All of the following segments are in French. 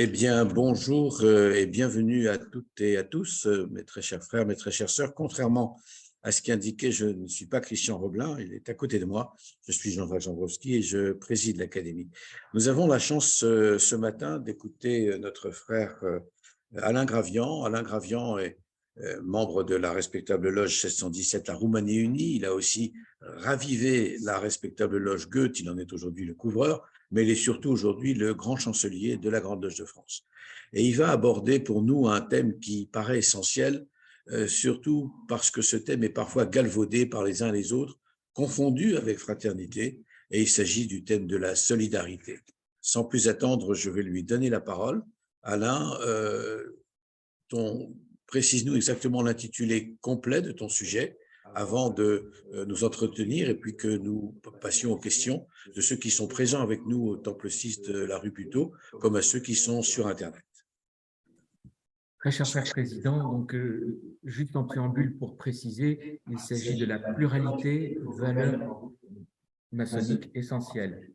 Eh bien, bonjour et bienvenue à toutes et à tous, mes très chers frères, mes très chères sœurs. Contrairement à ce qu'indiquait, je ne suis pas Christian Roblin, il est à côté de moi. Je suis Jean-Jacques Jambrowski et je préside l'Académie. Nous avons la chance ce matin d'écouter notre frère Alain Gravian. Alain Gravian est membre de la respectable loge 717, la Roumanie Unie. Il a aussi ravivé la respectable loge Goethe. Il en est aujourd'hui le couvreur, mais il est surtout aujourd'hui le grand chancelier de la Grande Loge de France. Et il va aborder pour nous un thème qui paraît essentiel, surtout parce que ce thème est parfois galvaudé par les uns et les autres, confondu avec fraternité, et il s'agit du thème de la solidarité. Sans plus attendre, je vais lui donner la parole. Alain, précise-nous exactement l'intitulé complet de ton sujet avant de nous entretenir et puis que nous passions aux questions de ceux qui sont présents avec nous au Temple 6 de la rue Puteaux, comme à ceux qui sont sur Internet. Très cher frère président, donc juste en préambule pour préciser, il s'agit de la pluralité de valeurs maçonniques essentielles.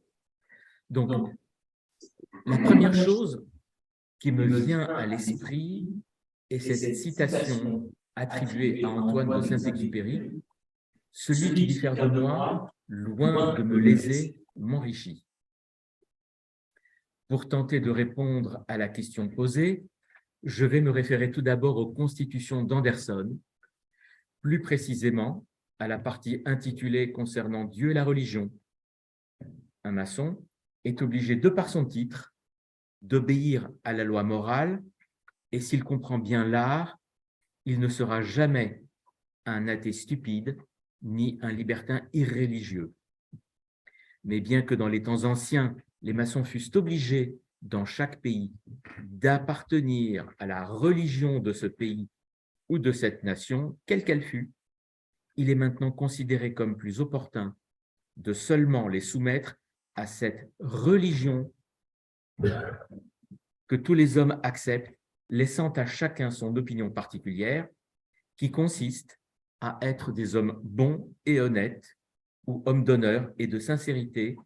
Donc, la première chose qui me vient à l'esprit est cette citation attribuée à Antoine de Saint-Exupéry: « Celui qui diffère de moi, loin de me léser, m'enrichit. » Pour tenter de répondre à la question posée, je vais me référer tout d'abord aux constitutions d'Anderson, plus précisément à la partie intitulée concernant Dieu et la religion. Un maçon est obligé, de par son titre, d'obéir à la loi morale, et s'il comprend bien l'art, il ne sera jamais un athée stupide ni un libertin irréligieux. Mais bien que dans les temps anciens, les maçons fussent obligés dans chaque pays d'appartenir à la religion de ce pays ou de cette nation, quelle qu'elle fût, il est maintenant considéré comme plus opportun de seulement les soumettre à cette religion que tous les hommes acceptent, laissant à chacun son opinion particulière, qui consiste à être des hommes bons et honnêtes, ou hommes d'honneur et de sincérité,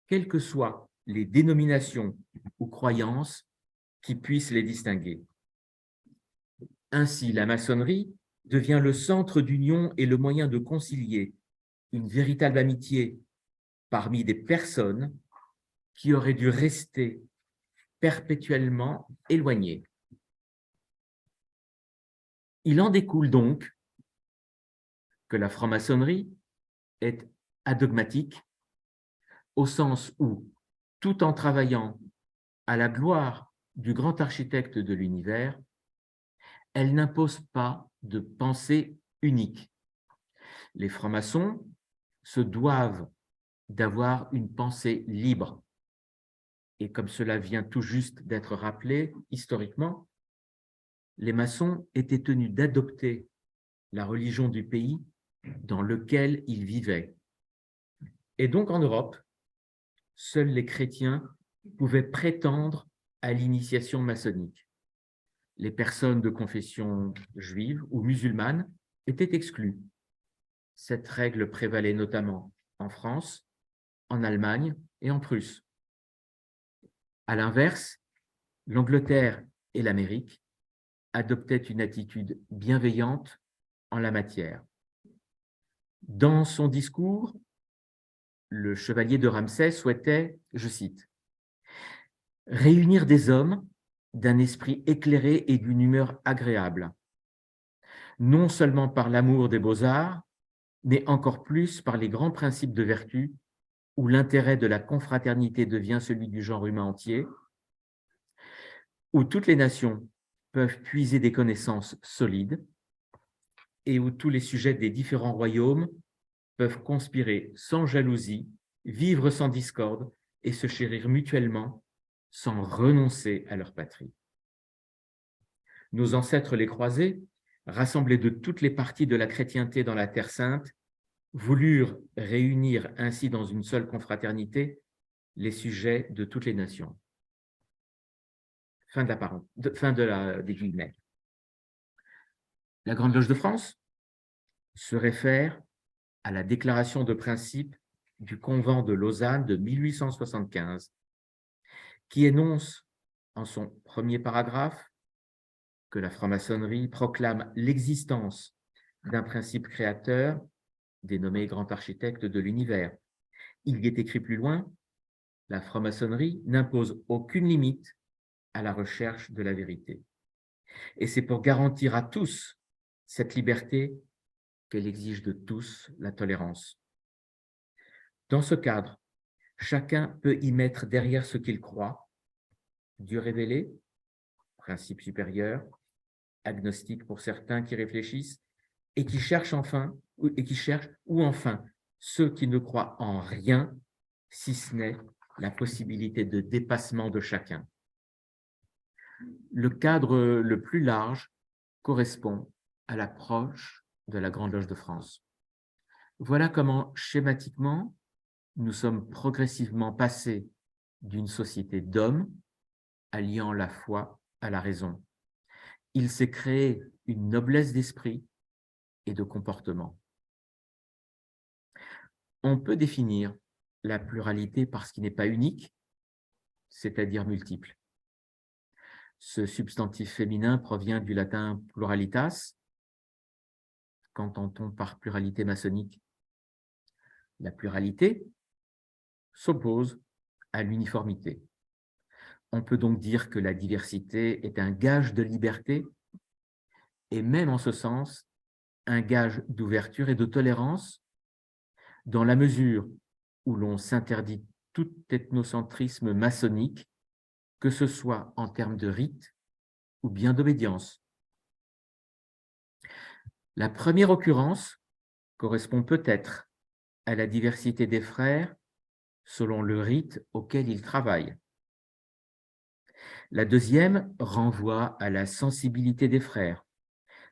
quelles que soient les dénominations ou croyances qui puissent les distinguer. Ainsi, la maçonnerie devient le centre d'union et le moyen de concilier une véritable amitié parmi des personnes qui auraient dû rester perpétuellement éloignées. Il en découle donc que la franc-maçonnerie est adogmatique au sens où, tout en travaillant à la gloire du grand architecte de l'univers, elle n'impose pas de pensée unique. Les francs-maçons se doivent d'avoir une pensée libre. Et comme cela vient tout juste d'être rappelé historiquement, les maçons étaient tenus d'adopter la religion du pays dans lequel ils vivaient. Et donc en Europe, seuls les chrétiens pouvaient prétendre à l'initiation maçonnique. Les personnes de confession juive ou musulmane étaient exclues. Cette règle prévalait notamment en France, en Allemagne et en Prusse. À l'inverse, l'Angleterre et l'Amérique adoptaient une attitude bienveillante en la matière. Dans son discours, le chevalier de Ramsay souhaitait, je cite, « réunir des hommes d'un esprit éclairé et d'une humeur agréable, non seulement par l'amour des beaux-arts, mais encore plus par les grands principes de vertu où l'intérêt de la confraternité devient celui du genre humain entier, où toutes les nations peuvent puiser des connaissances solides et où tous les sujets des différents royaumes peuvent conspirer sans jalousie, vivre sans discorde et se chérir mutuellement sans renoncer à leur patrie. » Nos ancêtres les croisés, rassemblés de toutes les parties de la chrétienté dans la Terre Sainte, voulurent réunir ainsi dans une seule confraternité les sujets de toutes les nations. Fin des guillemets. La Grande Loge de France se réfère à la déclaration de principe du Convent de Lausanne de 1875, qui énonce en son premier paragraphe que la franc-maçonnerie proclame l'existence d'un principe créateur dénommé grand architecte de l'univers. Il y est écrit plus loin, la franc-maçonnerie n'impose aucune limite à la recherche de la vérité. Et c'est pour garantir à tous cette liberté qu'elle exige de tous la tolérance. Dans ce cadre, chacun peut y mettre derrière ce qu'il croit, Dieu révélé, principe supérieur, agnostique pour certains qui réfléchissent, et qui cherchent ou enfin ceux qui ne croient en rien, si ce n'est la possibilité de dépassement de chacun. Le cadre le plus large correspond à l'approche de la Grande Loge de France. Voilà comment, schématiquement, nous sommes progressivement passés d'une société d'hommes alliant la foi à la raison. Il s'est créé une noblesse d'esprit et de comportement. On peut définir la pluralité par ce qui n'est pas unique, c'est-à-dire multiple. Ce substantif féminin provient du latin pluralitas. Qu'entend-on par pluralité maçonnique? La pluralité s'oppose à l'uniformité. On peut donc dire que la diversité est un gage de liberté et même en ce sens, un gage d'ouverture et de tolérance dans la mesure où l'on s'interdit tout ethnocentrisme maçonnique, que ce soit en termes de rite ou bien d'obédience. La première occurrence correspond peut-être à la diversité des frères selon le rite auquel ils travaillent. La deuxième renvoie à la sensibilité des frères,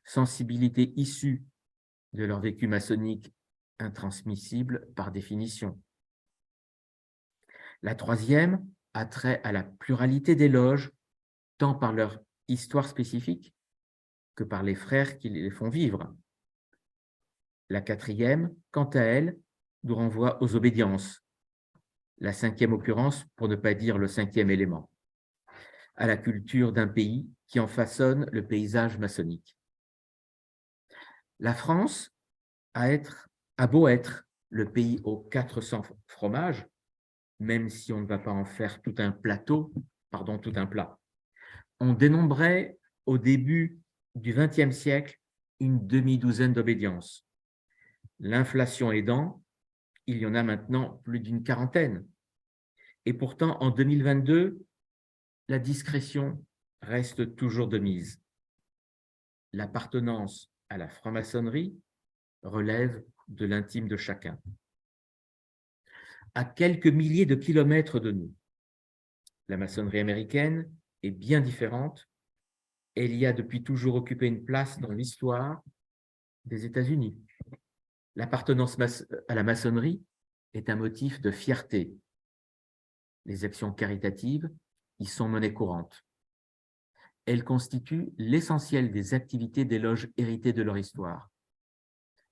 sensibilité issue de leur vécu maçonnique intransmissible par définition. La troisième a trait à la pluralité des loges, tant par leur histoire spécifique que par les frères qui les font vivre. La quatrième, quant à elle, nous renvoie aux obédiences. La cinquième occurrence, pour ne pas dire le cinquième élément, à la culture d'un pays qui en façonne le paysage maçonnique. La France a beau être le pays aux 400 fromages, même si on ne va pas en faire tout un plat. On dénombrait au début du XXe siècle une demi-douzaine d'obédiences. L'inflation aidant, il y en a maintenant plus d'une quarantaine. Et pourtant, en 2022, la discrétion reste toujours de mise. L'appartenance à la franc-maçonnerie relève de l'intime de chacun. À quelques milliers de kilomètres de nous, la maçonnerie américaine est bien différente. Elle y a depuis toujours occupé une place dans l'histoire des États-Unis. L'appartenance à la maçonnerie est un motif de fierté. Les actions caritatives y sont monnaie courante. Elles constituent l'essentiel des activités des loges héritées de leur histoire.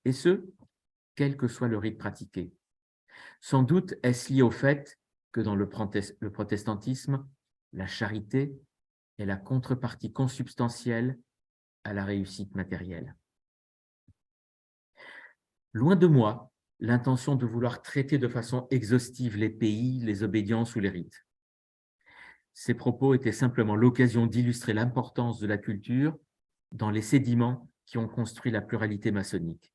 Et ce, quel que soit le rite pratiqué. Sans doute est-ce lié au fait que dans le protestantisme, la charité est la contrepartie consubstantielle à la réussite matérielle. Loin de moi l'intention de vouloir traiter de façon exhaustive les pays, les obédiences ou les rites. Ces propos étaient simplement l'occasion d'illustrer l'importance de la culture dans les sédiments qui ont construit la pluralité maçonnique.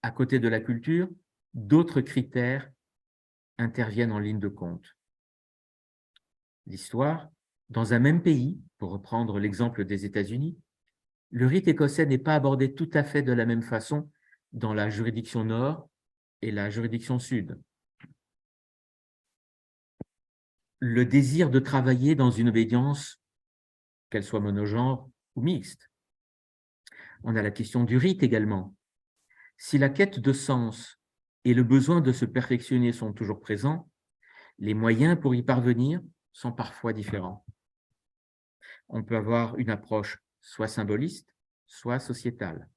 À côté de la culture, d'autres critères interviennent en ligne de compte. L'histoire, dans un même pays, pour reprendre l'exemple des États-Unis, le rite écossais n'est pas abordé tout à fait de la même façon dans la juridiction nord et la juridiction sud. Le désir de travailler dans une obédience, qu'elle soit monogenre ou mixte. On a la question du rite également. Si la quête de sens et le besoin de se perfectionner sont toujours présents, les moyens pour y parvenir sont parfois différents. On peut avoir une approche soit symboliste, soit sociétale.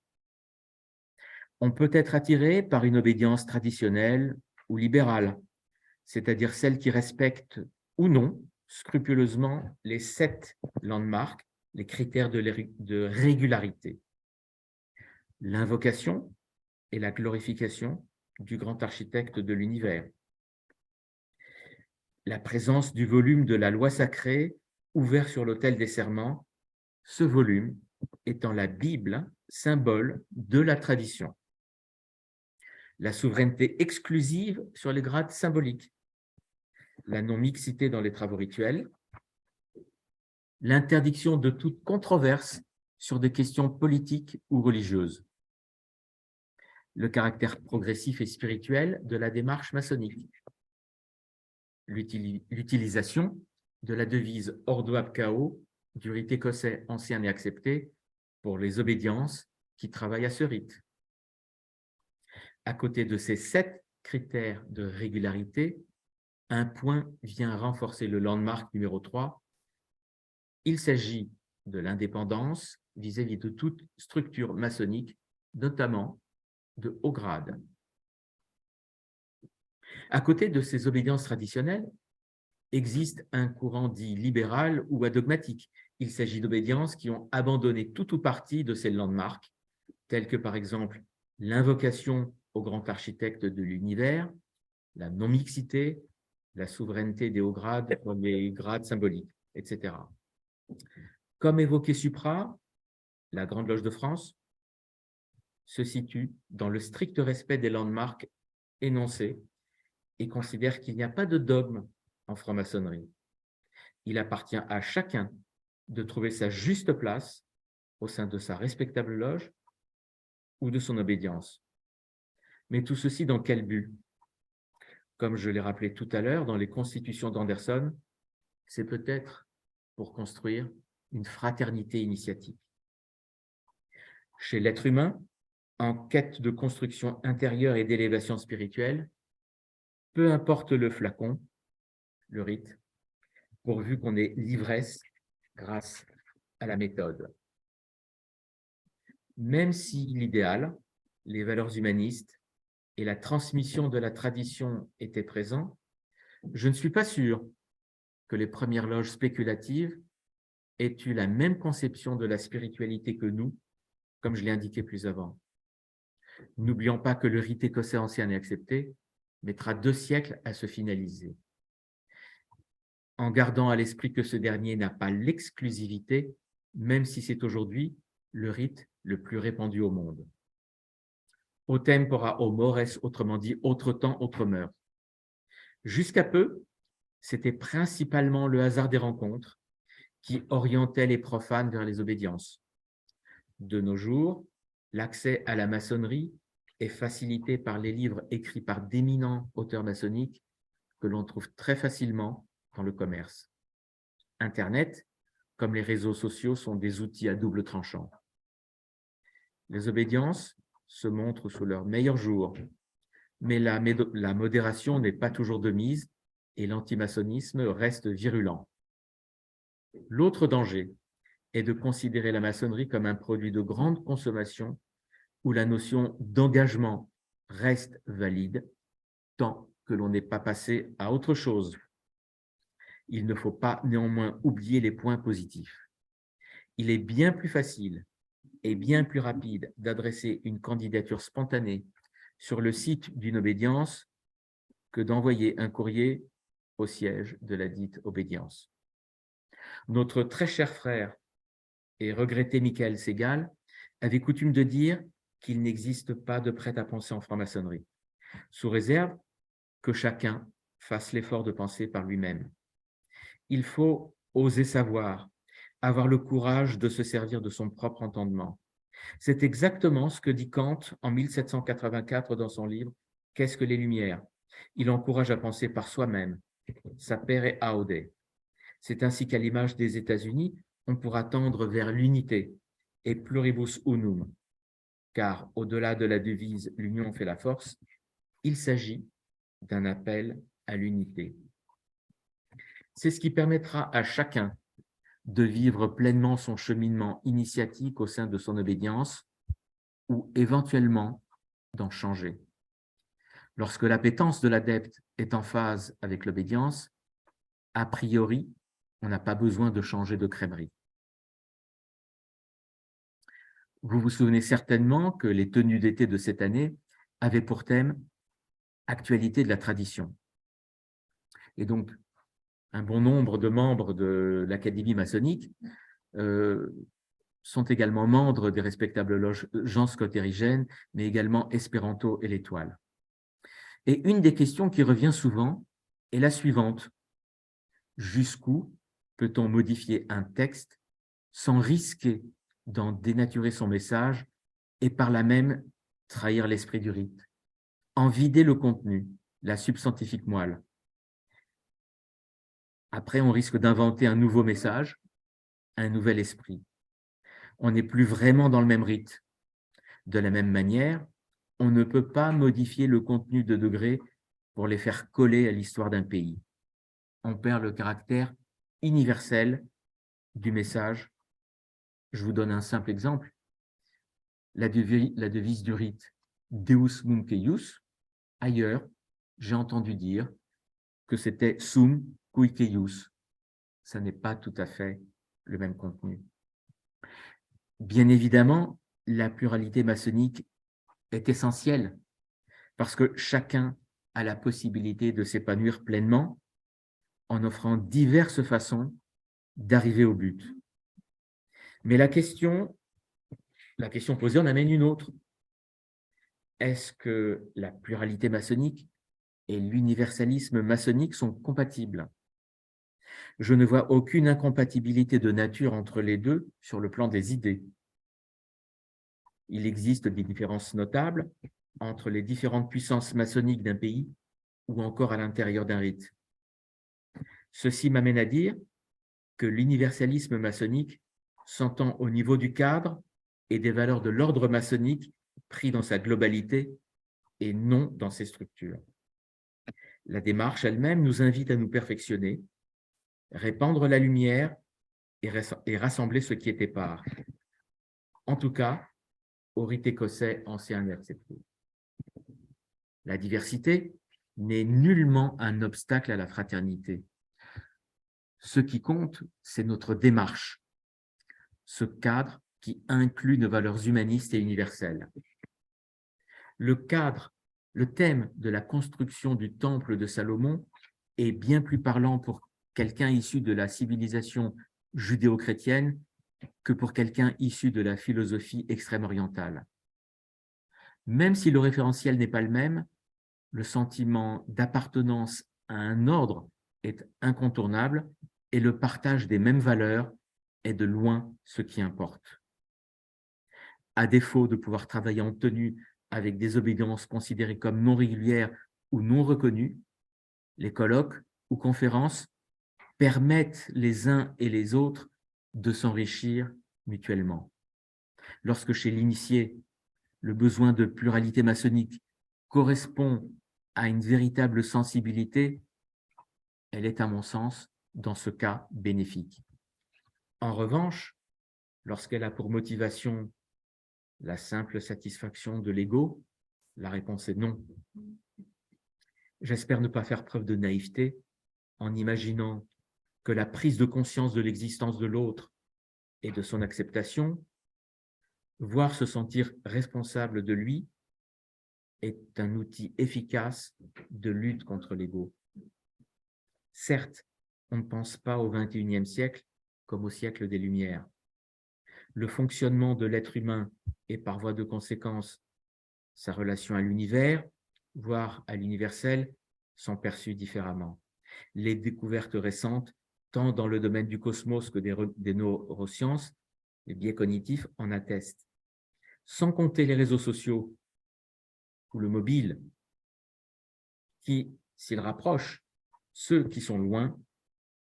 On peut être attiré par une obédience traditionnelle ou libérale, c'est-à-dire celle qui respecte ou non scrupuleusement les 7 landmarks, les critères de régularité. L'invocation et la glorification du grand architecte de l'univers. La présence du volume de la loi sacrée ouvert sur l'autel des serments, ce volume étant la Bible, symbole de la tradition. La souveraineté exclusive sur les grades symboliques, la non-mixité dans les travaux rituels, l'interdiction de toute controverse sur des questions politiques ou religieuses, le caractère progressif et spirituel de la démarche maçonnique, l'utilisation de la devise Ordo ab Chao du rite écossais ancien et accepté pour les obédiences qui travaillent à ce rite. À côté de ces 7 critères de régularité, un point vient renforcer le landmark numéro 3. Il s'agit de l'indépendance vis-à-vis de toute structure maçonnique, notamment de haut grade. À côté de ces obédiences traditionnelles, existe un courant dit libéral ou adogmatique. Il s'agit d'obédiences qui ont abandonné tout ou partie de ces landmarks, tels que par exemple l'invocation au grand architecte de l'univers, la non-mixité, la souveraineté des hauts grades pour les grades symboliques, etc. Comme évoqué supra, la Grande Loge de France se situe dans le strict respect des landmarks énoncés et considère qu'il n'y a pas de dogme en franc-maçonnerie. Il appartient à chacun de trouver sa juste place au sein de sa respectable loge ou de son obédience. Mais tout ceci dans quel but? Comme je l'ai rappelé tout à l'heure, dans les constitutions d'Anderson, c'est peut-être pour construire une fraternité initiatique. Chez l'être humain, en quête de construction intérieure et d'élévation spirituelle, peu importe le flacon, le rite, pourvu qu'on ait l'ivresse grâce à la méthode. Même si l'idéal, les valeurs humanistes et la transmission de la tradition étaient présents, je ne suis pas sûr que les premières loges spéculatives aient eu la même conception de la spiritualité que nous, comme je l'ai indiqué plus avant. N'oublions pas que le rite écossais ancien et accepté mettra 2 siècles à se finaliser. En gardant à l'esprit que ce dernier n'a pas l'exclusivité, même si c'est aujourd'hui le rite le plus répandu au monde. Au tempora o mores, autrement dit, autre temps, autre mœurs. Jusqu'à peu, c'était principalement le hasard des rencontres qui orientait les profanes vers les obédiences. De nos jours, l'accès à la maçonnerie est facilité par les livres écrits par d'éminents auteurs maçonniques que l'on trouve très facilement dans le commerce. Internet, comme les réseaux sociaux, sont des outils à double tranchant. Les obédiences se montrent sous leur meilleur jour, mais la modération n'est pas toujours de mise et l'antimaçonnisme reste virulent. L'autre danger est de considérer la maçonnerie comme un produit de grande consommation où la notion d'engagement reste valide tant que l'on n'est pas passé à autre chose. Il ne faut pas néanmoins oublier les points positifs. Il est bien plus facile et bien plus rapide d'adresser une candidature spontanée sur le site d'une obédience que d'envoyer un courrier au siège de la dite obédience. Notre très cher frère et regretté Michael Segal avait coutume de dire qu'il n'existe pas de prêt-à-penser en franc-maçonnerie, sous réserve que chacun fasse l'effort de penser par lui-même. Il faut oser savoir, avoir le courage de se servir de son propre entendement. C'est exactement ce que dit Kant en 1784 dans son livre « Qu'est-ce que les Lumières ?» Il encourage à penser par soi-même, sapere aude. C'est ainsi qu'à l'image des États-Unis, on pourra tendre vers l'unité et pluribus unum, car au-delà de la devise « l'union fait la force », il s'agit d'un appel à l'unité. C'est ce qui permettra à chacun de vivre pleinement son cheminement initiatique au sein de son obédience ou éventuellement d'en changer. Lorsque l'appétence de l'adepte est en phase avec l'obédience, a priori, On n'a pas besoin de changer de crèmerie. Vous vous souvenez certainement que les tenues d'été de cette année avaient pour thème « Actualité de la tradition ». Et donc, un bon nombre de membres de l'Académie maçonnique sont également membres des respectables loges Jean Scott Érigène, mais également Espéranto et l'Étoile. Et une des questions qui revient souvent est la suivante. Jusqu'où peut-on modifier un texte sans risquer d'en dénaturer son message et par là même trahir l'esprit du rite, en vider le contenu, la substantifique moelle? Après, on risque d'inventer un nouveau message, un nouvel esprit. On n'est plus vraiment dans le même rite. De la même manière, on ne peut pas modifier le contenu de degrés pour les faire coller à l'histoire d'un pays. On perd le caractère universel du message. Je vous donne un simple exemple. La devise du rite « Deus Nunc Eius », ailleurs, j'ai entendu dire que c'était « Sum Cuique Ius ». Ça n'est pas tout à fait le même contenu. Bien évidemment, la pluralité maçonnique est essentielle parce que chacun a la possibilité de s'épanouir pleinement en offrant diverses façons d'arriver au but. Mais la question posée en amène une autre. Est-ce que la pluralité maçonnique et l'universalisme maçonnique sont compatibles? Je ne vois aucune incompatibilité de nature entre les deux sur le plan des idées. Il existe des différences notables entre les différentes puissances maçonniques d'un pays ou encore à l'intérieur d'un rite. Ceci m'amène à dire que l'universalisme maçonnique s'entend au niveau du cadre et des valeurs de l'ordre maçonnique pris dans sa globalité et non dans ses structures. La démarche elle-même nous invite à nous perfectionner, répandre la lumière et rassembler ce qui est épars. En tout cas, au rite écossais ancien et accepté. La diversité n'est nullement un obstacle à la fraternité. Ce qui compte, c'est notre démarche, ce cadre qui inclut nos valeurs humanistes et universelles. Le thème de la construction du temple de Salomon est bien plus parlant pour quelqu'un issu de la civilisation judéo-chrétienne que pour quelqu'un issu de la philosophie extrême-orientale. Même si le référentiel n'est pas le même, le sentiment d'appartenance à un ordre est incontournable et le partage des mêmes valeurs est de loin ce qui importe. À défaut de pouvoir travailler en tenue avec des obédiences considérées comme non régulières ou non reconnues, les colloques ou conférences permettent les uns et les autres de s'enrichir mutuellement. Lorsque chez l'initié, le besoin de pluralité maçonnique correspond à une véritable sensibilité, elle est à mon sens, dans ce cas, bénéfique. En revanche, lorsqu'elle a pour motivation la simple satisfaction de l'ego, la réponse est non. J'espère ne pas faire preuve de naïveté en imaginant que la prise de conscience de l'existence de l'autre et de son acceptation, voire se sentir responsable de lui, est un outil efficace de lutte contre l'ego. Certes, on ne pense pas au XXIe siècle comme au siècle des Lumières. Le fonctionnement de l'être humain et par voie de conséquence, sa relation à l'univers, voire à l'universel, sont perçus différemment. Les découvertes récentes, tant dans le domaine du cosmos que des neurosciences, les biais cognitifs en attestent. Sans compter les réseaux sociaux ou le mobile, qui, s'ils rapprochent ceux qui sont loin,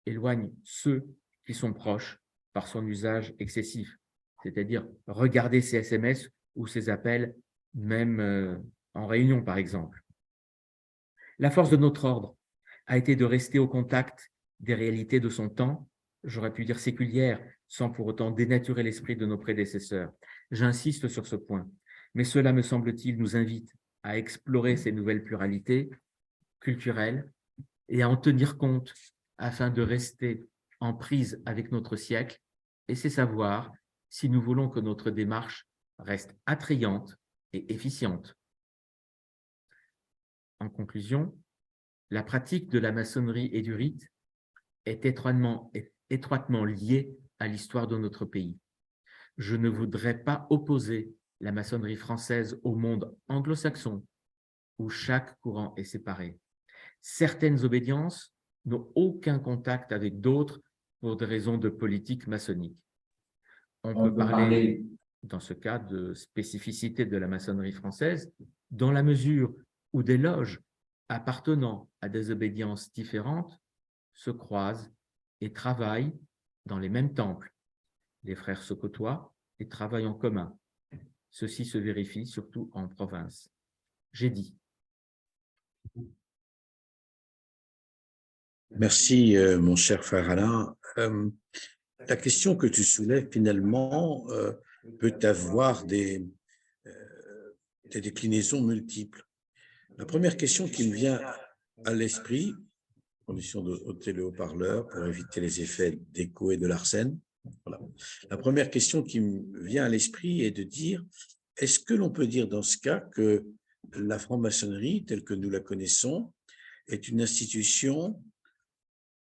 éloignent ceux qui sont proches par son usage excessif, c'est-à-dire regarder ses SMS ou ses appels, même en réunion par exemple. La force de notre ordre a été de rester au contact des réalités de son temps, j'aurais pu dire séculières, sans pour autant dénaturer l'esprit de nos prédécesseurs. J'insiste sur ce point, mais cela, me semble-t-il, nous invite à explorer ces nouvelles pluralités culturelles et à en tenir compte afin de rester en prise avec notre siècle, et c'est savoir si nous voulons que notre démarche reste attrayante et efficiente. En conclusion, la pratique de la maçonnerie et du rite est étroitement liée à l'histoire de notre pays. Je ne voudrais pas opposer la maçonnerie française au monde anglo-saxon, où chaque courant est séparé. Certaines obédiences n'ont aucun contact avec d'autres pour des raisons de politique maçonnique. On peut parler, dans ce cas, de spécificité de la maçonnerie française, dans la mesure où des loges appartenant à des obédiences différentes se croisent et travaillent dans les mêmes temples. Les frères se côtoient et travaillent en commun. Ceci se vérifie surtout en province. J'ai dit. Merci, mon cher frère Alain. La question que tu soulèves, finalement, peut avoir des déclinaisons multiples. La première question qui me vient à l'esprit, condition de ôter le haut-parleur pour éviter les effets d'écho et de l'arsène. Voilà. La première question qui me vient à l'esprit est de dire, est-ce que l'on peut dire dans ce cas que la franc-maçonnerie, telle que nous la connaissons, est une institution,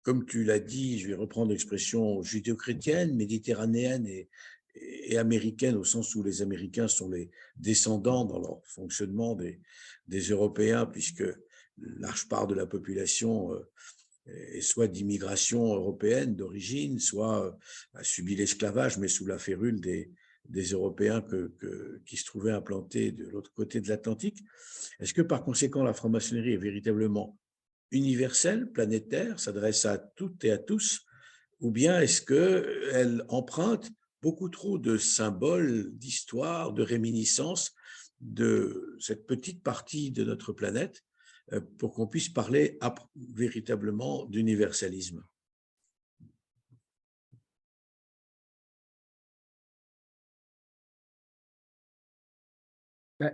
comme tu l'as dit, je vais reprendre l'expression judéo-chrétienne, méditerranéenne et américaine, au sens où les Américains sont les descendants dans leur fonctionnement des Européens, puisque large part de la population est soit d'immigration européenne d'origine, soit a subi l'esclavage, mais sous la férule des Européens qui se trouvaient implantés de l'autre côté de l'Atlantique. Est-ce que par conséquent la franc-maçonnerie est véritablement universelle, planétaire, s'adresse à toutes et à tous, ou bien est-ce qu'elle emprunte beaucoup trop de symboles, d'histoires, de réminiscences de cette petite partie de notre planète pour qu'on puisse parler véritablement d'universalisme?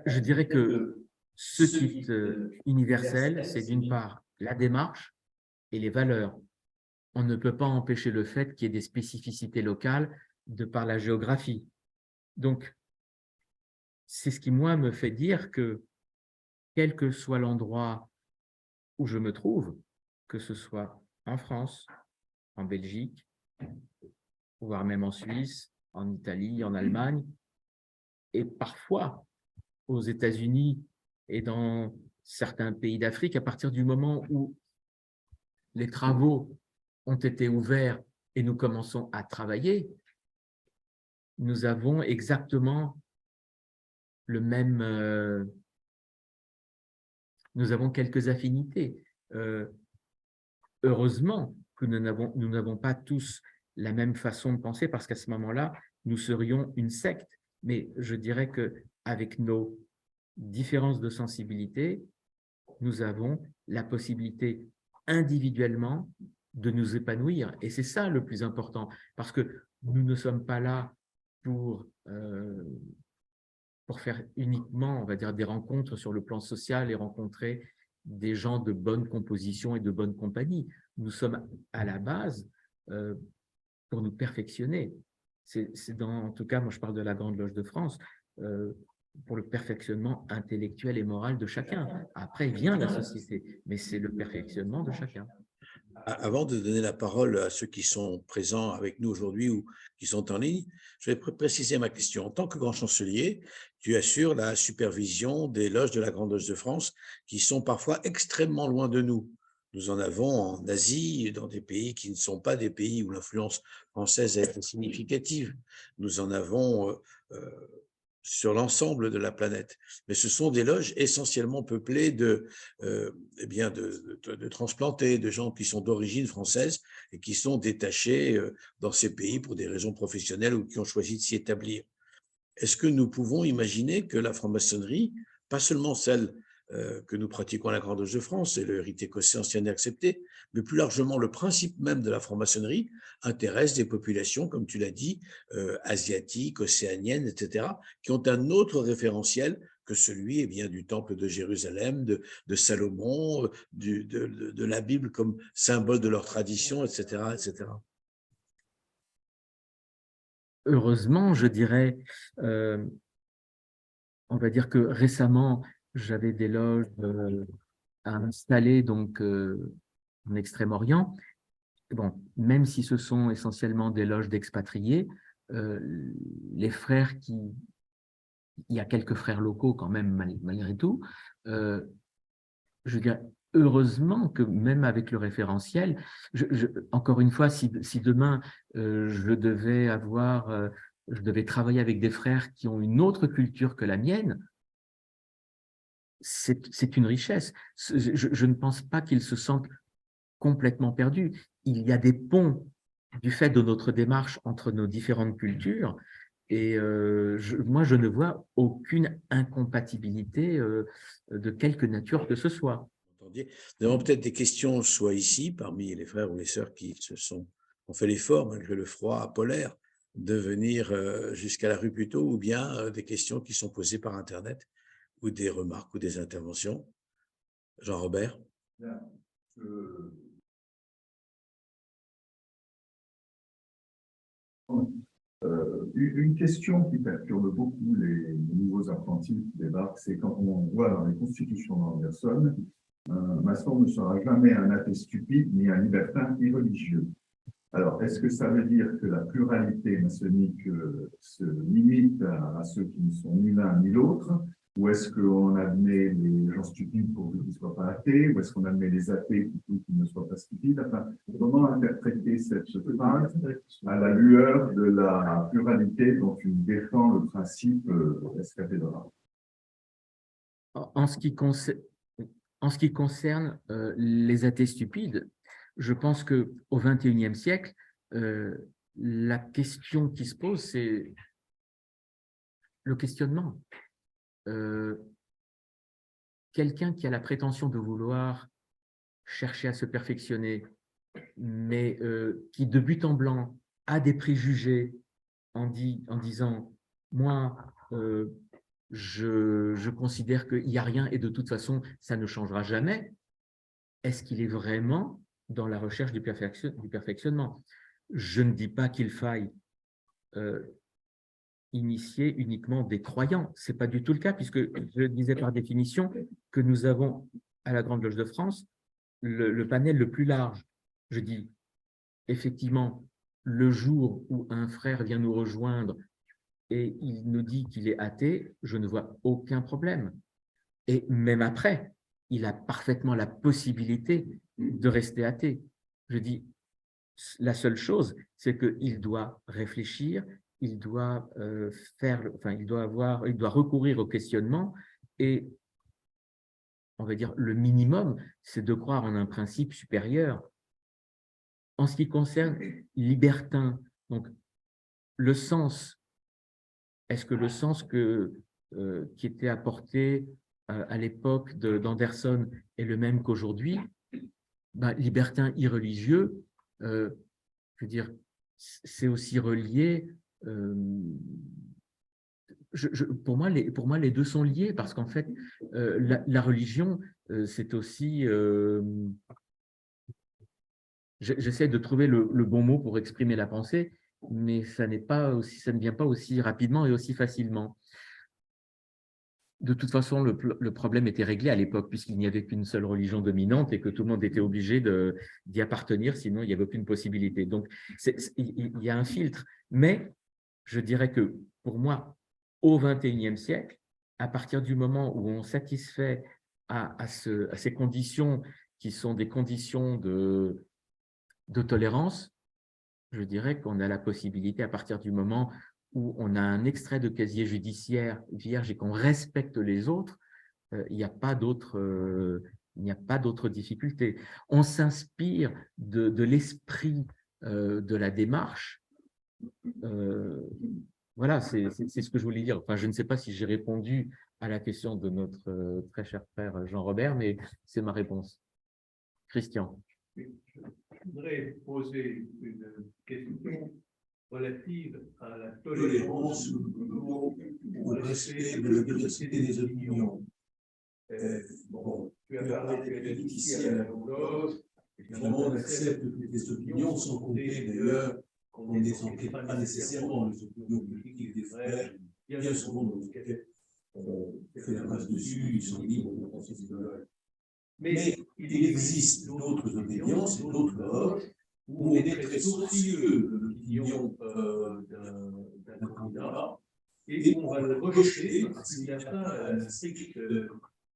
Je dirais que ce qui est universel, c'est d'une part la démarche et les valeurs. On ne peut pas empêcher le fait qu'il y ait des spécificités locales de par la géographie. Donc, c'est ce qui, moi, me fait dire que, quel que soit l'endroit où je me trouve, que ce soit en France, en Belgique, voire même en Suisse, en Italie, en Allemagne, et parfois aux États-Unis et dans certains pays d'Afrique, à partir du moment où les travaux ont été ouverts et nous commençons à travailler, nous avons exactement le même, nous avons quelques affinités. Heureusement que nous n'avons pas tous la même façon de penser, parce qu'à ce moment-là, nous serions une secte. Mais je dirais qu'avec nos différences de sensibilité, nous avons la possibilité individuellement de nous épanouir. Et c'est ça le plus important, parce que nous ne sommes pas là pour faire uniquement, on va dire, des rencontres sur le plan social et rencontrer des gens de bonne composition et de bonne compagnie. Nous sommes à la base pour nous perfectionner. En tout cas, moi je parle de la Grande Loge de France, pour le perfectionnement intellectuel et moral de chacun. Après vient la société, mais c'est le perfectionnement de chacun. Avant de donner la parole à ceux qui sont présents avec nous aujourd'hui ou qui sont en ligne, je vais préciser ma question. En tant que grand chancelier, tu assures la supervision des loges de la Grande Loge de France qui sont parfois extrêmement loin de nous. Nous en avons en Asie, dans des pays qui ne sont pas des pays où l'influence française a été significative. Nous en avons sur l'ensemble de la planète. Mais ce sont des loges essentiellement peuplées de transplantés, de gens qui sont d'origine française et qui sont détachés dans ces pays pour des raisons professionnelles ou qui ont choisi de s'y établir. Est-ce que nous pouvons imaginer que la franc-maçonnerie, pas seulement celle que nous pratiquons à la Grande Loge de France et le rite écossais ancien et accepté, mais plus largement le principe même de la franc-maçonnerie intéresse des populations, comme tu l'as dit, asiatiques, océaniennes, etc., qui ont un autre référentiel que celui du Temple de Jérusalem, de Salomon, de la Bible comme symbole de leur tradition, etc., etc. heureusement, je dirais, on va dire que récemment, j'avais des loges à installer donc, en Extrême-Orient. Bon, même si ce sont essentiellement des loges d'expatriés, les frères il y a quelques frères locaux quand même malgré tout, je veux dire, heureusement que même avec le référentiel, encore une fois, si demain je devais travailler avec des frères qui ont une autre culture que la mienne, c'est une richesse. Je ne pense pas qu'ils se sentent complètement perdus. Il y a des ponts du fait de notre démarche entre nos différentes cultures. Et moi, je ne vois aucune incompatibilité de quelque nature que ce soit. Nous avons peut-être des questions, soit ici, parmi les frères ou les sœurs qui ont fait l'effort, malgré le froid polaire, de venir jusqu'à la rue Puteaux, ou bien des questions qui sont posées par Internet, ou des remarques ou des interventions. Jean-Robert. Une question qui perturbe beaucoup les nouveaux apprentis qui débarquent, c'est quand on voit dans les constitutions d'Anderson, un maçon ne sera jamais un athée stupide ni un libertin irreligieux. Alors, est-ce que ça veut dire que la pluralité maçonnique se limite à ceux qui ne sont ni l'un ni l'autre, ou est-ce qu'on admet les gens stupides pour qu'ils ne soient pas athées, ou est-ce qu'on admet les athées pour qu'ils ne soient pas stupides? Enfin, comment interpréter cette phrase à la lueur de la pluralité dont tu défends le principe escathédral? En ce qui concerne les athées stupides, je pense qu'au XXIe siècle, la question qui se pose, c'est le questionnement. Quelqu'un qui a la prétention de vouloir chercher à se perfectionner, mais qui de but en blanc a des préjugés en disant « moi, je considère qu'il n'y a rien et de toute façon, ça ne changera jamais », est-ce qu'il est vraiment dans la recherche du perfectionnement? Je ne dis pas qu'il faille initier uniquement des croyants. Ce n'est pas du tout le cas, puisque je disais par définition que nous avons à la Grande Loge de France le panel le plus large. Je dis, effectivement, le jour où un frère vient nous rejoindre et il nous dit qu'il est athée, je ne vois aucun problème. Et même après, il a parfaitement la possibilité de rester athée. Je dis, la seule chose, c'est qu'il doit réfléchir, il doit il doit recourir au questionnement et, on va dire, le minimum, c'est de croire en un principe supérieur. En ce qui concerne libertin, donc le sens, est-ce que le sens qui était apporté à l'époque d'Anderson est le même qu'aujourd'hui? Libertin irreligieux, je veux dire, c'est aussi relié. Pour moi, les deux sont liés parce qu'en fait, la religion, c'est aussi. J'essaie de trouver le bon mot pour exprimer la pensée, mais ça ne vient pas aussi rapidement et aussi facilement. De toute façon, le problème était réglé à l'époque, puisqu'il n'y avait qu'une seule religion dominante et que tout le monde était obligé d'y appartenir, sinon il n'y avait aucune possibilité. Donc, il y a un filtre. Mais je dirais que pour moi, au XXIe siècle, à partir du moment où on satisfait à ces conditions qui sont des conditions de tolérance, je dirais qu'on a la possibilité, à partir du moment où on a un extrait de casier judiciaire vierge et qu'on respecte les autres, il n'y a pas d'autre difficulté. On s'inspire de l'esprit de la démarche. Voilà, c'est ce que je voulais dire. Enfin, je ne sais pas si j'ai répondu à la question de notre très cher frère Jean-Robert, mais c'est ma réponse. Christian. Je voudrais poser une question relative à la tolérance au respect de la diversité des opinions. Tu as parlé ici à la Grande Loge, évidemment, on accepte toutes les opinions, sans compter d'ailleurs qu'on dans des enquêtes pas nécessairement les opinions politiques des frères, bien souvent dans les enquêtes, on fait la masse dessus, ils sont libres de penser ce qu'ils veulent. Mais il existe d'autres obédiences et d'autres loges où on est très sourcilleux de l'opinion d'un candidat et où on va le rejeter parce qu'il n'a pas la stricte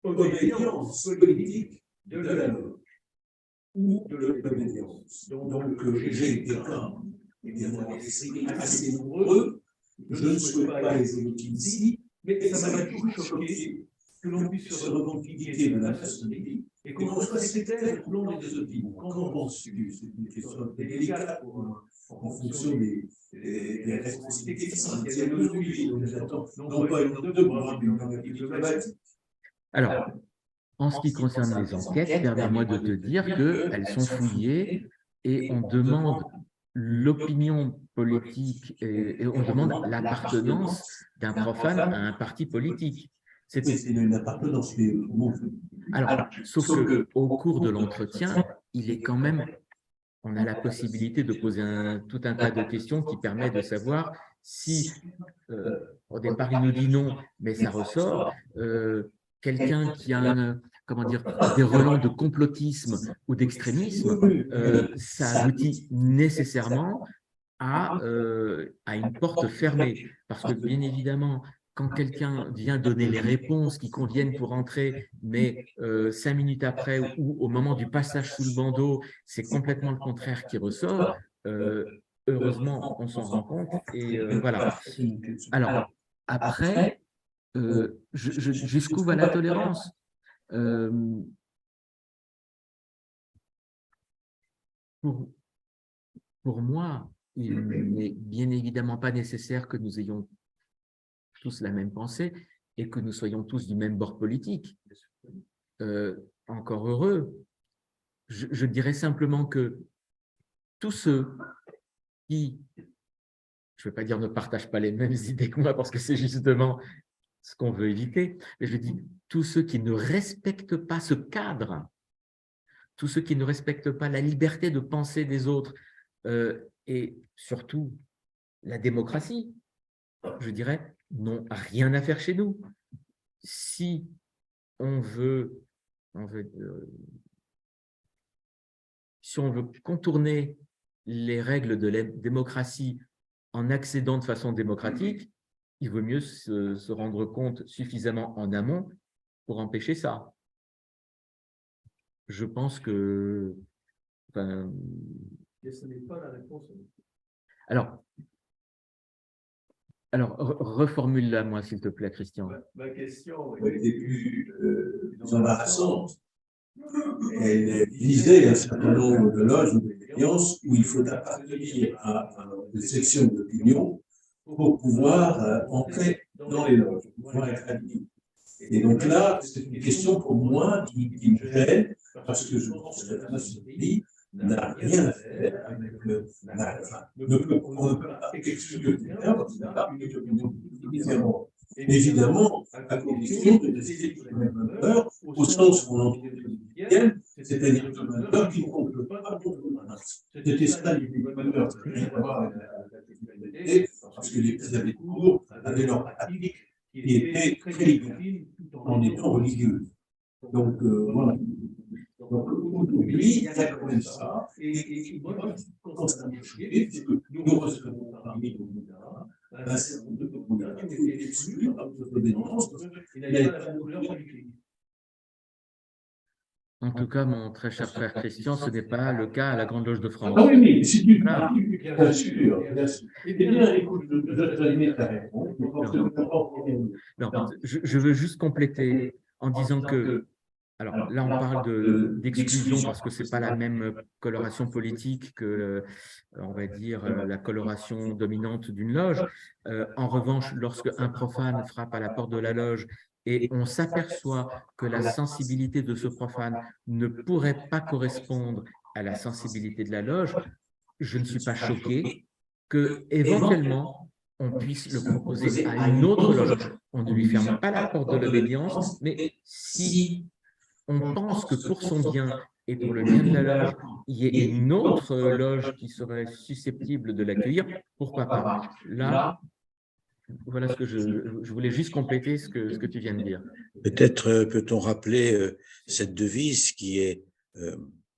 obédience politique de la loge ou de l'obédience. Donc, j'ai des cas, évidemment, assez nombreux. Je ne souhaite pas les évoquer ici, mais ça m'a toujours choqué que l'on puisse se revendiquer de la maçonnerie et qu'on soit sectaire tout le long des opinions. Qu'en penses-tu? C'est une question délicate en fonction des responsabilités qui sont tiennent aujourd'hui. Donc, j'attends non pas une note de droit, mais une note diplomatique. Alors, en ce qui concerne les enquêtes, permets-moi de te dire qu'elles sont fouillées et on demande l'opinion politique et on demande l'appartenance d'un profane à un parti politique. C'est une appartenance. Alors, sauf qu'au cours de l'entretien, il est quand même, on a la possibilité de poser tout un tas de questions qui permettent de savoir si, au départ, il nous dit non, mais ça ressort, quelqu'un qui a comment dire, des relents de complotisme ou d'extrémisme, ça aboutit nécessairement à une porte fermée. Parce que, bien évidemment, quand quelqu'un vient donner les réponses qui conviennent pour entrer, mais 5 minutes après ou au moment du passage sous le bandeau, c'est complètement le contraire qui ressort, heureusement, on s'en rend compte. Et voilà. Alors, après, jusqu'où va la tolérance? Pour moi, il n'est bien évidemment pas nécessaire que nous ayons tous la même pensée et que nous soyons tous du même bord politique. Encore heureux. Je dirais simplement que tous ceux qui, je ne vais pas dire ne partagent pas les mêmes idées que moi parce que c'est justement ce qu'on veut éviter, mais je dis tous ceux qui ne respectent pas ce cadre, tous ceux qui ne respectent pas la liberté de penser des autres et surtout la démocratie, je dirais, n'ont rien à faire chez nous. Si on veut contourner les règles de la démocratie en accédant de façon démocratique, il vaut mieux se rendre compte suffisamment en amont pour empêcher ça. Je pense que… Et ce n'est pas la réponse. Alors, reformule-la, moi, s'il te plaît, Christian. Ma question était plus embarrassante. Elle visait un certain nombre de loges ou d'alliances où il faut appartenir à une section d'opinion pour pouvoir entrer dans les loges, pour pouvoir être admis. Et donc là, c'est une question pour moi qui me gêne, parce que je pense que la maçonnerie n'a rien à faire avec on ne peut pas exclure quelqu'un parce qu'il a une opinion différente. Évidemment, à condition de rester de la même valeur, au sens où on entend bien, c'est-à-dire de valeur qui ne compte pas contre l'inverse. C'était ça les valeurs, parce que les abbés de cour avaient leur pratique qui était très libre en étant religieux. Donc, voilà. Donc, aujourd'hui, il y a quand même ça. Et moi, quand ça m'a choqué, c'est que nous recevons parmi nos Bouddhas un certain nombre de Bouddhas qui ont été exclus par notre obédience. Il n'y a pas de couleur politique. En tout cas, mon très cher frère Christian, ce n'est pas le cas à la Grande Loge de France. Ah oui, mais c'est une pratique, bien sûr. Eh bien, écoute, je vais donner ta réponse. Non, je veux juste compléter en disant que, alors là, on parle d'exclusion parce que ce n'est pas la même coloration politique que, on va dire, la coloration dominante d'une loge. En revanche, lorsque un profane frappe à la porte de la loge et on s'aperçoit que la sensibilité de ce profane ne pourrait pas correspondre à la sensibilité de la loge, je ne suis pas choqué qu'éventuellement, on puisse le proposer à une autre loge. On ne lui ferme pas la porte de l'obédience, mais si on pense que pour son bien, et pour le bien de la loge, il y ait une autre loge qui serait susceptible de l'accueillir, pourquoi pas? Là, voilà ce que je voulais juste compléter ce que tu viens de dire. Peut-être peut-on rappeler cette devise qui est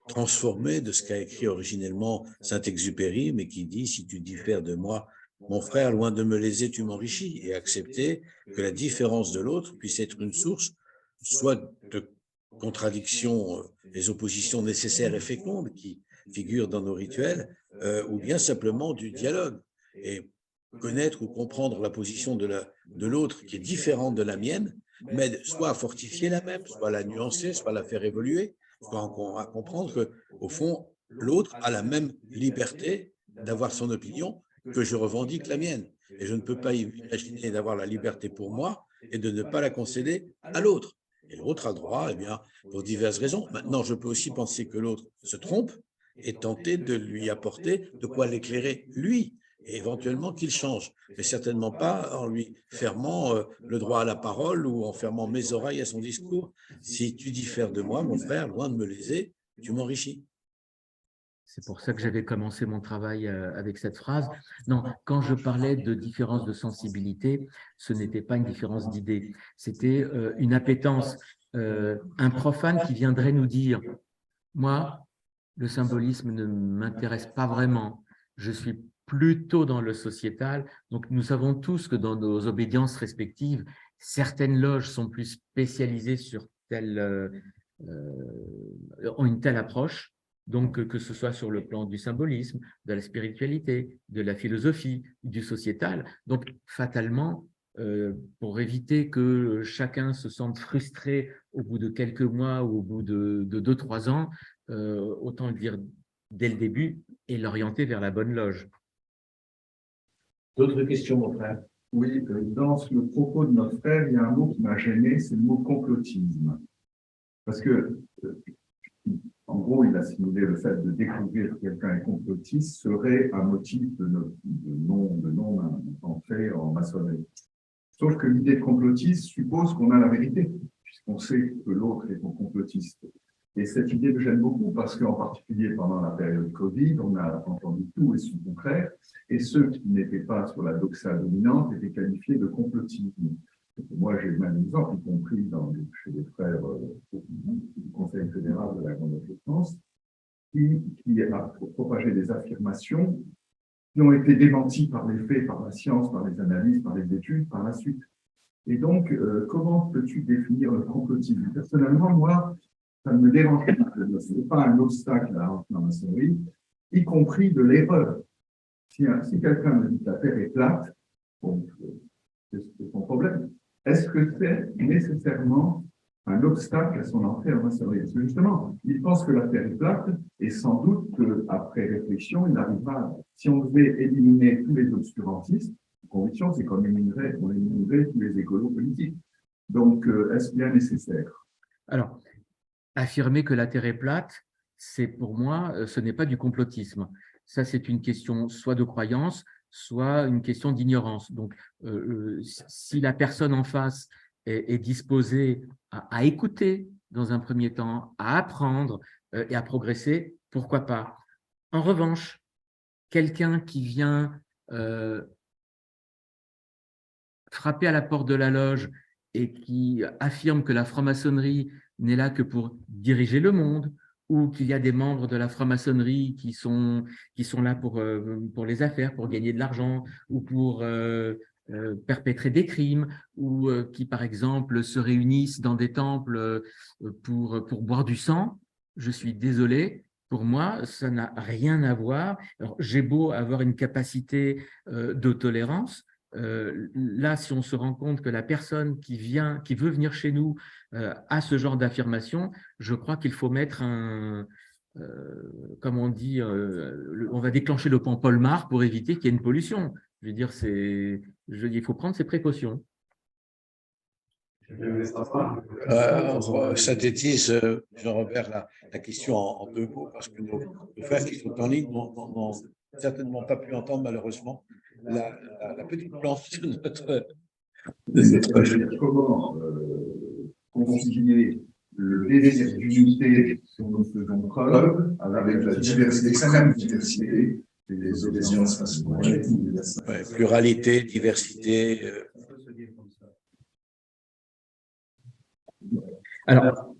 transformée de ce qu'a écrit originellement Saint-Exupéry, mais qui dit « Si tu diffères de moi, mon frère, loin de me léser, tu m'enrichis » et accepter que la différence de l'autre puisse être une source soit de contradictions, les oppositions nécessaires et fécondes qui figurent dans nos rituels, ou bien simplement du dialogue. Et connaître ou comprendre la position de l'autre qui est différente de la mienne, m'aide soit à fortifier la même, soit à la nuancer, soit à la faire évoluer, soit à comprendre qu'au fond, l'autre a la même liberté d'avoir son opinion que je revendique la mienne. Et je ne peux pas imaginer d'avoir la liberté pour moi et de ne pas la concéder à l'autre. Et l'autre a le droit, eh bien, pour diverses raisons. Maintenant, je peux aussi penser que l'autre se trompe et tenter de lui apporter de quoi l'éclairer, lui, et éventuellement qu'il change, mais certainement pas en lui fermant le droit à la parole ou en fermant mes oreilles à son discours. Si tu diffères de moi, mon frère, loin de me léser, tu m'enrichis. C'est pour ça que j'avais commencé mon travail avec cette phrase. Non, quand je parlais de différence de sensibilité, ce n'était pas une différence d'idée, c'était une appétence. Un profane qui viendrait nous dire « Moi, le symbolisme ne m'intéresse pas vraiment, je suis plutôt dans le sociétal ». Donc, nous savons tous que dans nos obédiences respectives, certaines loges sont plus spécialisées sur ont une telle approche. Donc, que ce soit sur le plan du symbolisme, de la spiritualité, de la philosophie, du sociétal. Donc, fatalement, pour éviter que chacun se sente frustré au bout de quelques mois ou au bout de 2-3 ans, autant le dire dès le début et l'orienter vers la bonne loge. D'autres questions, mon frère? Oui, dans le propos de notre frère, il y a un mot qui m'a gêné, c'est le mot complotisme. Parce que, en gros, il a simulé le fait de découvrir que quelqu'un est complotiste serait un motif de non-entrée en maçonnerie. Sauf que l'idée de complotiste suppose qu'on a la vérité, puisqu'on sait que l'autre est un complotiste. Et cette idée me gêne beaucoup parce qu'en particulier pendant la période Covid, on a entendu tout et son contraire, et ceux qui n'étaient pas sur la doxa dominante étaient qualifiés de complotisme. Moi, j'ai le même exemple, y compris chez les frères du Conseil fédéral de la Grande France, qui a propagé des affirmations qui ont été démenties par les faits, par la science, par les analyses, par les études, par la suite. Et donc, comment peux-tu définir le complotisme? Personnellement, moi, ça ne me dérange pas. Ce n'est pas un obstacle à la maçonnerie, y compris de l'erreur. Si quelqu'un me dit que la Terre est plate, bon, c'est son problème. Est-ce que c'est nécessairement un obstacle à son entrée en maçonnerie? Parce que justement, il pense que la Terre est plate et sans doute qu'après réflexion, il arrivera, si on devait éliminer tous les obscurantistes, la conviction, c'est qu'on éliminerait tous les écolos politiques. Donc, est-ce bien nécessaire? Alors, affirmer que la Terre est plate, c'est pour moi, ce n'est pas du complotisme. Ça, c'est une question soit de croyance, soit une question d'ignorance. Donc, si la personne en face est disposée à écouter dans un premier temps, à apprendre et à progresser, pourquoi pas? En revanche, quelqu'un qui vient frapper à la porte de la loge et qui affirme que la franc-maçonnerie n'est là que pour diriger le monde, ou qu'il y a des membres de la franc-maçonnerie qui sont là pour les affaires, pour gagner de l'argent, ou pour perpétrer des crimes, ou qui, par exemple, se réunissent dans des temples pour boire du sang. Je suis désolé, pour moi, ça n'a rien à voir. Alors, j'ai beau avoir une capacité de tolérance, là, si on se rend compte que la personne qui veut venir chez nous a ce genre d'affirmation, je crois qu'il faut mettre comme on dit, on va déclencher le Pampolmar pour éviter qu'il y ait une pollution. Je veux dire, il faut prendre ses précautions. Synthétise, Jean-Robert, la question en 2 mots, parce que nos frères qui sont en ligne n'ont certainement pas pu entendre, malheureusement, la petite planche de notre Comment concilier le désir d'unité dont nous faisons preuve avec la diversité, extrême diversité des audiences facilement. Ouais, pluralité, diversité. Alors,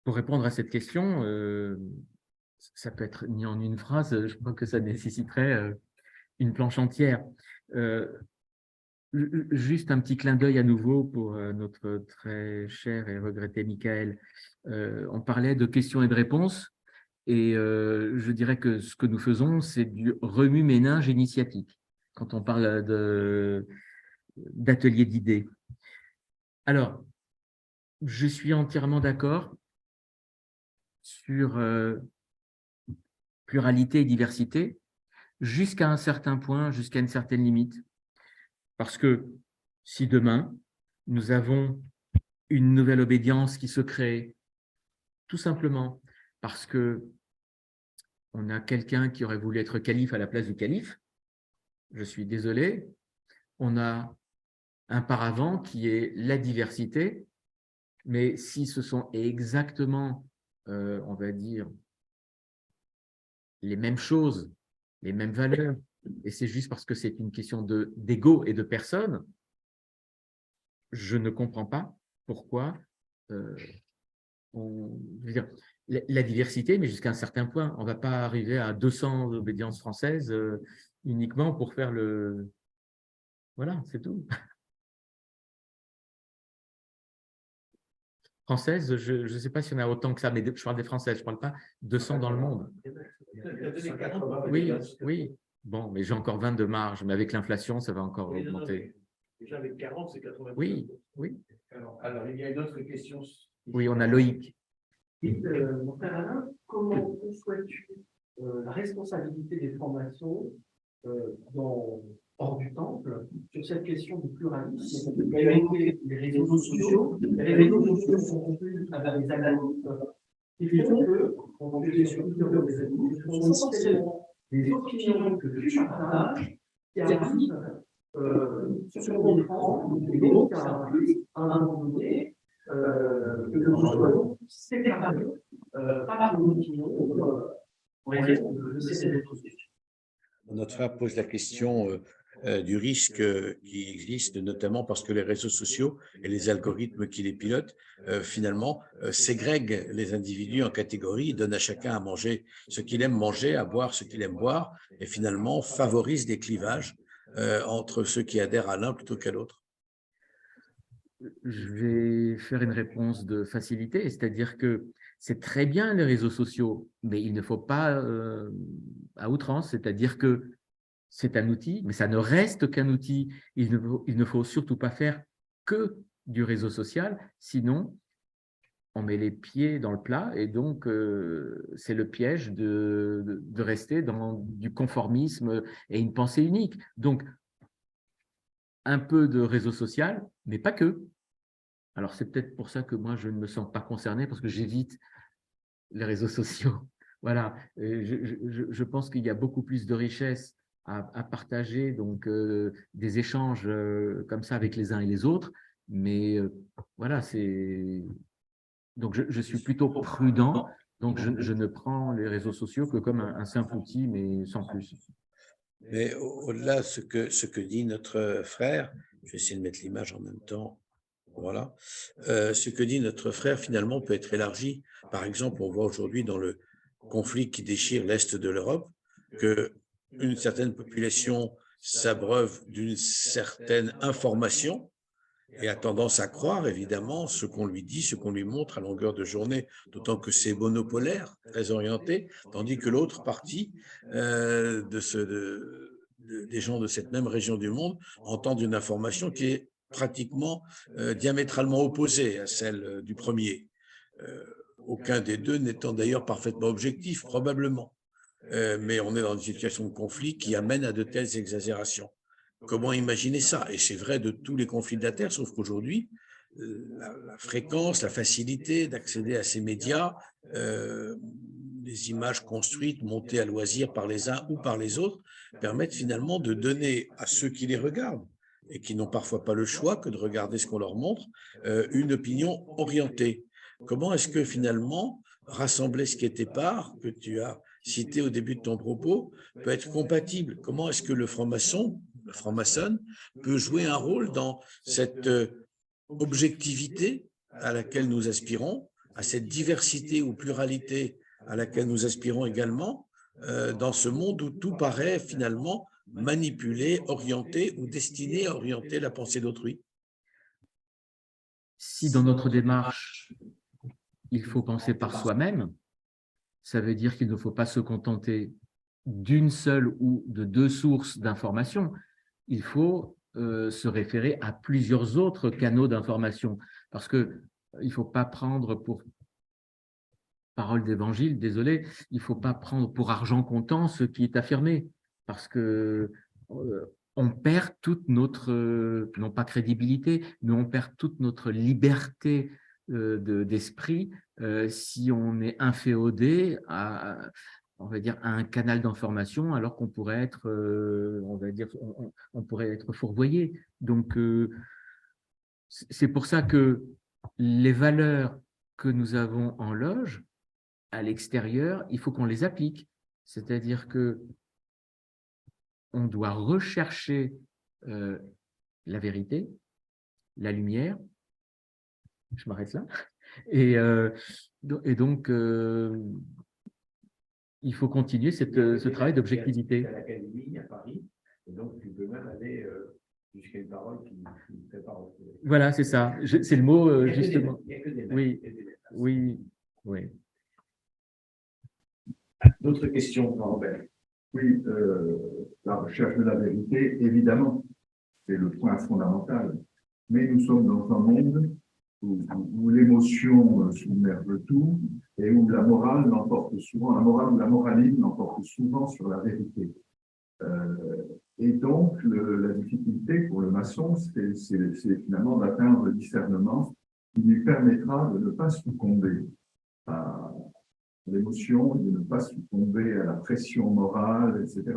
pour répondre à cette question, ça peut être mis en une phrase, je crois que ça nécessiterait une planche entière. Juste un petit clin d'œil à nouveau pour notre très cher et regretté Michael. On parlait de questions et de réponses, et je dirais que ce que nous faisons, c'est du remue-ménage initiatique, quand on parle d'atelier d'idées. Alors, je suis entièrement d'accord sur pluralité et diversité, jusqu'à un certain point, jusqu'à une certaine limite. Parce que si demain, nous avons une nouvelle obédience qui se crée, tout simplement parce que on a quelqu'un qui aurait voulu être calife à la place du calife, je suis désolé, on a un paravent qui est la diversité, mais si ce sont exactement, on va dire, les mêmes choses, les mêmes valeurs, et c'est juste parce que c'est une question d'ego et de personne, je ne comprends pas pourquoi je veux dire, la diversité, mais jusqu'à un certain point. On ne va pas arriver à 200 obédiences françaises uniquement pour faire le… Voilà, c'est tout. Françaises, je ne sais pas s'il y en a autant que ça, mais je parle des Françaises, je ne parle pas 200 dans le monde. Oui, oui. Bon, mais j'ai encore 20 de marge, mais avec l'inflation, ça va encore augmenter. Déjà, avec 40, c'est 80. Oui, oui. Alors, il y a une autre question. Oui, on a Loïc. Mon frère Alain, comment conçois-tu la responsabilité des formations hors du temple sur cette question du pluralisme? Il y a évoqué les réseaux sociaux. Les réseaux sociaux sont construits avec des algorithmes qui font que, quand tu es sur plusieurs des algorithmes, ce sont essentiellement des opinions que tu partages qui arrivent sur ton écran, et donc qui impliquent à un moment donné que nous soyons séparés par nos opinions de ces réseaux sociaux. Notre frère pose la question du risque qui existe, notamment parce que les réseaux sociaux et les algorithmes qui les pilotent, finalement, ségrèguent les individus en catégories, donnent à chacun à manger ce qu'il aime manger, à boire ce qu'il aime boire, et finalement favorisent des clivages entre ceux qui adhèrent à l'un plutôt qu'à l'autre. Je vais faire une réponse de facilité, c'est-à-dire que c'est très bien les réseaux sociaux, mais il ne faut pas à outrance, c'est-à-dire que c'est un outil, mais ça ne reste qu'un outil. Il ne faut surtout pas faire que du réseau social, sinon on met les pieds dans le plat et donc c'est le piège de rester dans du conformisme et une pensée unique. Donc, un peu de réseau social, mais pas que. Alors, c'est peut-être pour ça que moi, je ne me sens pas concerné parce que j'évite les réseaux sociaux. Voilà, je pense qu'il y a beaucoup plus de richesse à partager, donc des échanges comme ça avec les uns et les autres. Mais voilà, c'est… Donc, je suis plutôt prudent. Donc, je ne prends les réseaux sociaux que comme un simple outil, mais sans plus. Mais au-delà de ce que dit notre frère, je vais essayer de mettre l'image en même temps. Voilà. Ce que dit notre frère, finalement, peut être élargi. Par exemple, on voit aujourd'hui dans le conflit qui déchire l'Est de l'Europe qu'une certaine population s'abreuve d'une certaine information et a tendance à croire, évidemment, ce qu'on lui dit, ce qu'on lui montre à longueur de journée, d'autant que c'est monopolaire, très orienté, tandis que l'autre partie des gens de cette même région du monde entendent une information qui est pratiquement diamétralement opposée à celle du premier. Aucun des deux n'étant d'ailleurs parfaitement objectif, probablement. Mais on est dans une situation de conflit qui amène à de telles exagérations. Comment imaginer ça? Et c'est vrai de tous les conflits de la Terre, sauf qu'aujourd'hui, la fréquence, la facilité d'accéder à ces médias, les images construites, montées à loisir par les uns ou par les autres, permettent finalement de donner à ceux qui les regardent et qui n'ont parfois pas le choix que de regarder ce qu'on leur montre, une opinion orientée. Comment est-ce que finalement, rassembler ce qui est épars, que tu as cité au début de ton propos, peut être compatible? Comment est-ce que le franc-maçon peut jouer un rôle dans cette objectivité à laquelle nous aspirons, à cette diversité ou pluralité à laquelle nous aspirons également, dans ce monde où tout paraît finalement manipulé, orienté ou destiné à orienter la pensée d'autrui? Si dans notre démarche, il faut penser par soi-même, ça veut dire qu'il ne faut pas se contenter d'une seule ou de deux sources d'information. Il faut se référer à plusieurs autres canaux d'information, parce qu'il ne faut pas prendre pour parole d'évangile, désolé, il ne faut pas prendre pour argent comptant ce qui est affirmé, parce que on perd toute notre, non pas crédibilité, mais on perd toute notre liberté d'esprit si on est inféodé à, on va dire, à un canal d'information, alors qu'on pourrait être, on va dire, on pourrait être fourvoyé. Donc, c'est pour ça que les valeurs que nous avons en loge, à l'extérieur, il faut qu'on les applique. C'est-à-dire que on doit rechercher la vérité, la lumière. Je m'arrête là. Et donc, il faut continuer ce travail d'objectivité. À l'Académie, à Paris, et donc tu peux même aller jusqu'à une parole qui prépare. Voilà, c'est ça. C'est le mot, justement. Il n'y a que des Oui, oui, oui. D'autres questions, Robert? Oui, la recherche de la vérité, évidemment, c'est le point fondamental. Mais nous sommes dans un monde où l'émotion submerge tout et où la morale l'emporte souvent, la morale ou la moralisme l'emporte souvent sur la vérité. Et donc, la difficulté pour le maçon, c'est finalement d'atteindre le discernement qui lui permettra de ne pas succomber à l'émotion, de ne pas succomber à la pression morale, etc.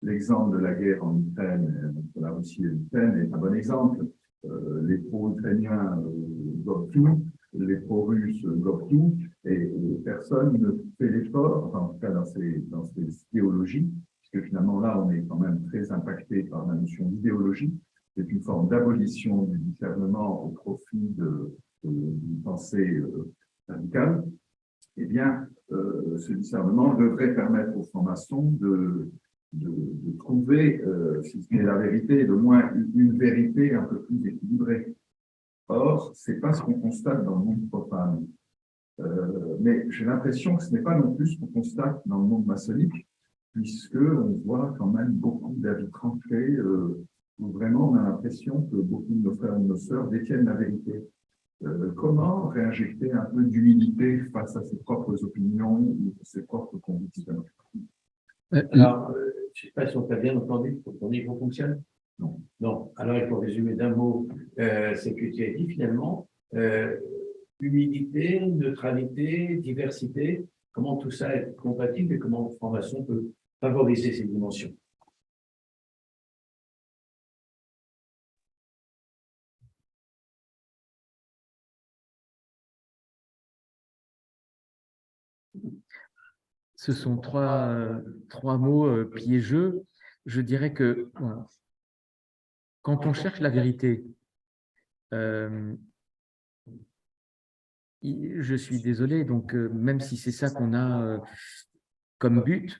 L'exemple de la guerre en Ukraine, entre la Russie et l'Ukraine, est un bon exemple. Les pro-ukrainiens gobent tout, les pro-russes gobent tout, et personne ne fait l'effort, enfin, en tout cas dans ces idéologies, puisque finalement là, on est quand même très impacté par la notion d'idéologie. C'est une forme d'abolition du discernement au profit d'une pensée radicale. Eh bien, ce discernement devrait permettre aux francs-maçons de trouver, si ce n'est la vérité, de moins une vérité un peu plus équilibrée. Or, ce n'est pas ce qu'on constate dans le monde profane. Mais j'ai l'impression que ce n'est pas non plus ce qu'on constate dans le monde maçonnique, puisqu'on voit quand même beaucoup d'avis tranchés, où vraiment on a l'impression que beaucoup de nos frères et de nos sœurs détiennent la vérité. Comment réinjecter un peu d'humilité face à ses propres opinions ou ses propres convictions? Alors, je ne sais pas si on t'a bien entendu pour que ton micro fonctionne. Non. Non. Alors, il faut résumer d'un mot ce que tu as dit finalement. Humilité, neutralité, diversité. Comment tout ça est compatible et comment la formation peut favoriser ces dimensions? Ce sont trois mots piégeux. Je dirais que quand on cherche la vérité, je suis désolé, donc même si c'est ça qu'on a comme but,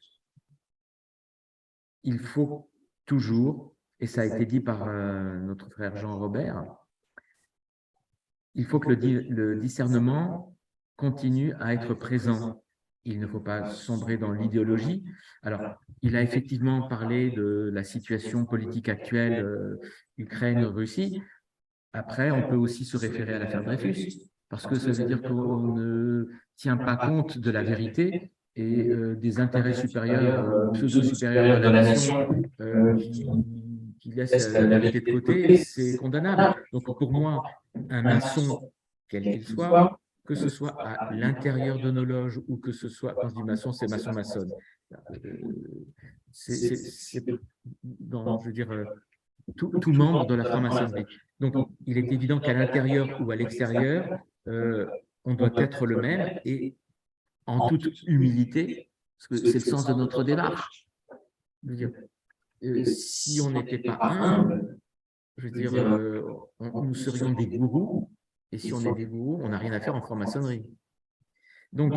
il faut toujours, et ça a été dit par notre frère Jean-Robert, il faut que le discernement continue à être présent. Il ne faut pas sombrer dans l'idéologie. Alors, il a effectivement parlé de la situation politique actuelle Ukraine-Russie. Après, on peut aussi se référer à l'affaire Dreyfus, parce que ça veut dire qu'on ne tient pas compte de la vérité et des intérêts supérieurs, pseudo-supérieurs de la nation qui laissent la vérité de côté, c'est condamnable. Donc, pour moi, un maçon, quel qu'il soit, que ce soit à l'intérieur de nos loges ou que ce soit, quand je dis maçon, c'est maçon-maçonne. C'est dans, je veux dire, tout membre de la franc-maçonnerie. Donc, il est évident qu'à l'intérieur ou à l'extérieur, on doit être le même et en toute humilité, parce que c'est le sens de notre démarche. Je veux dire, si on n'était pas humble, je veux dire, nous serions des gourous, et si on est des gourous, on n'a rien à faire en franc-maçonnerie. Donc,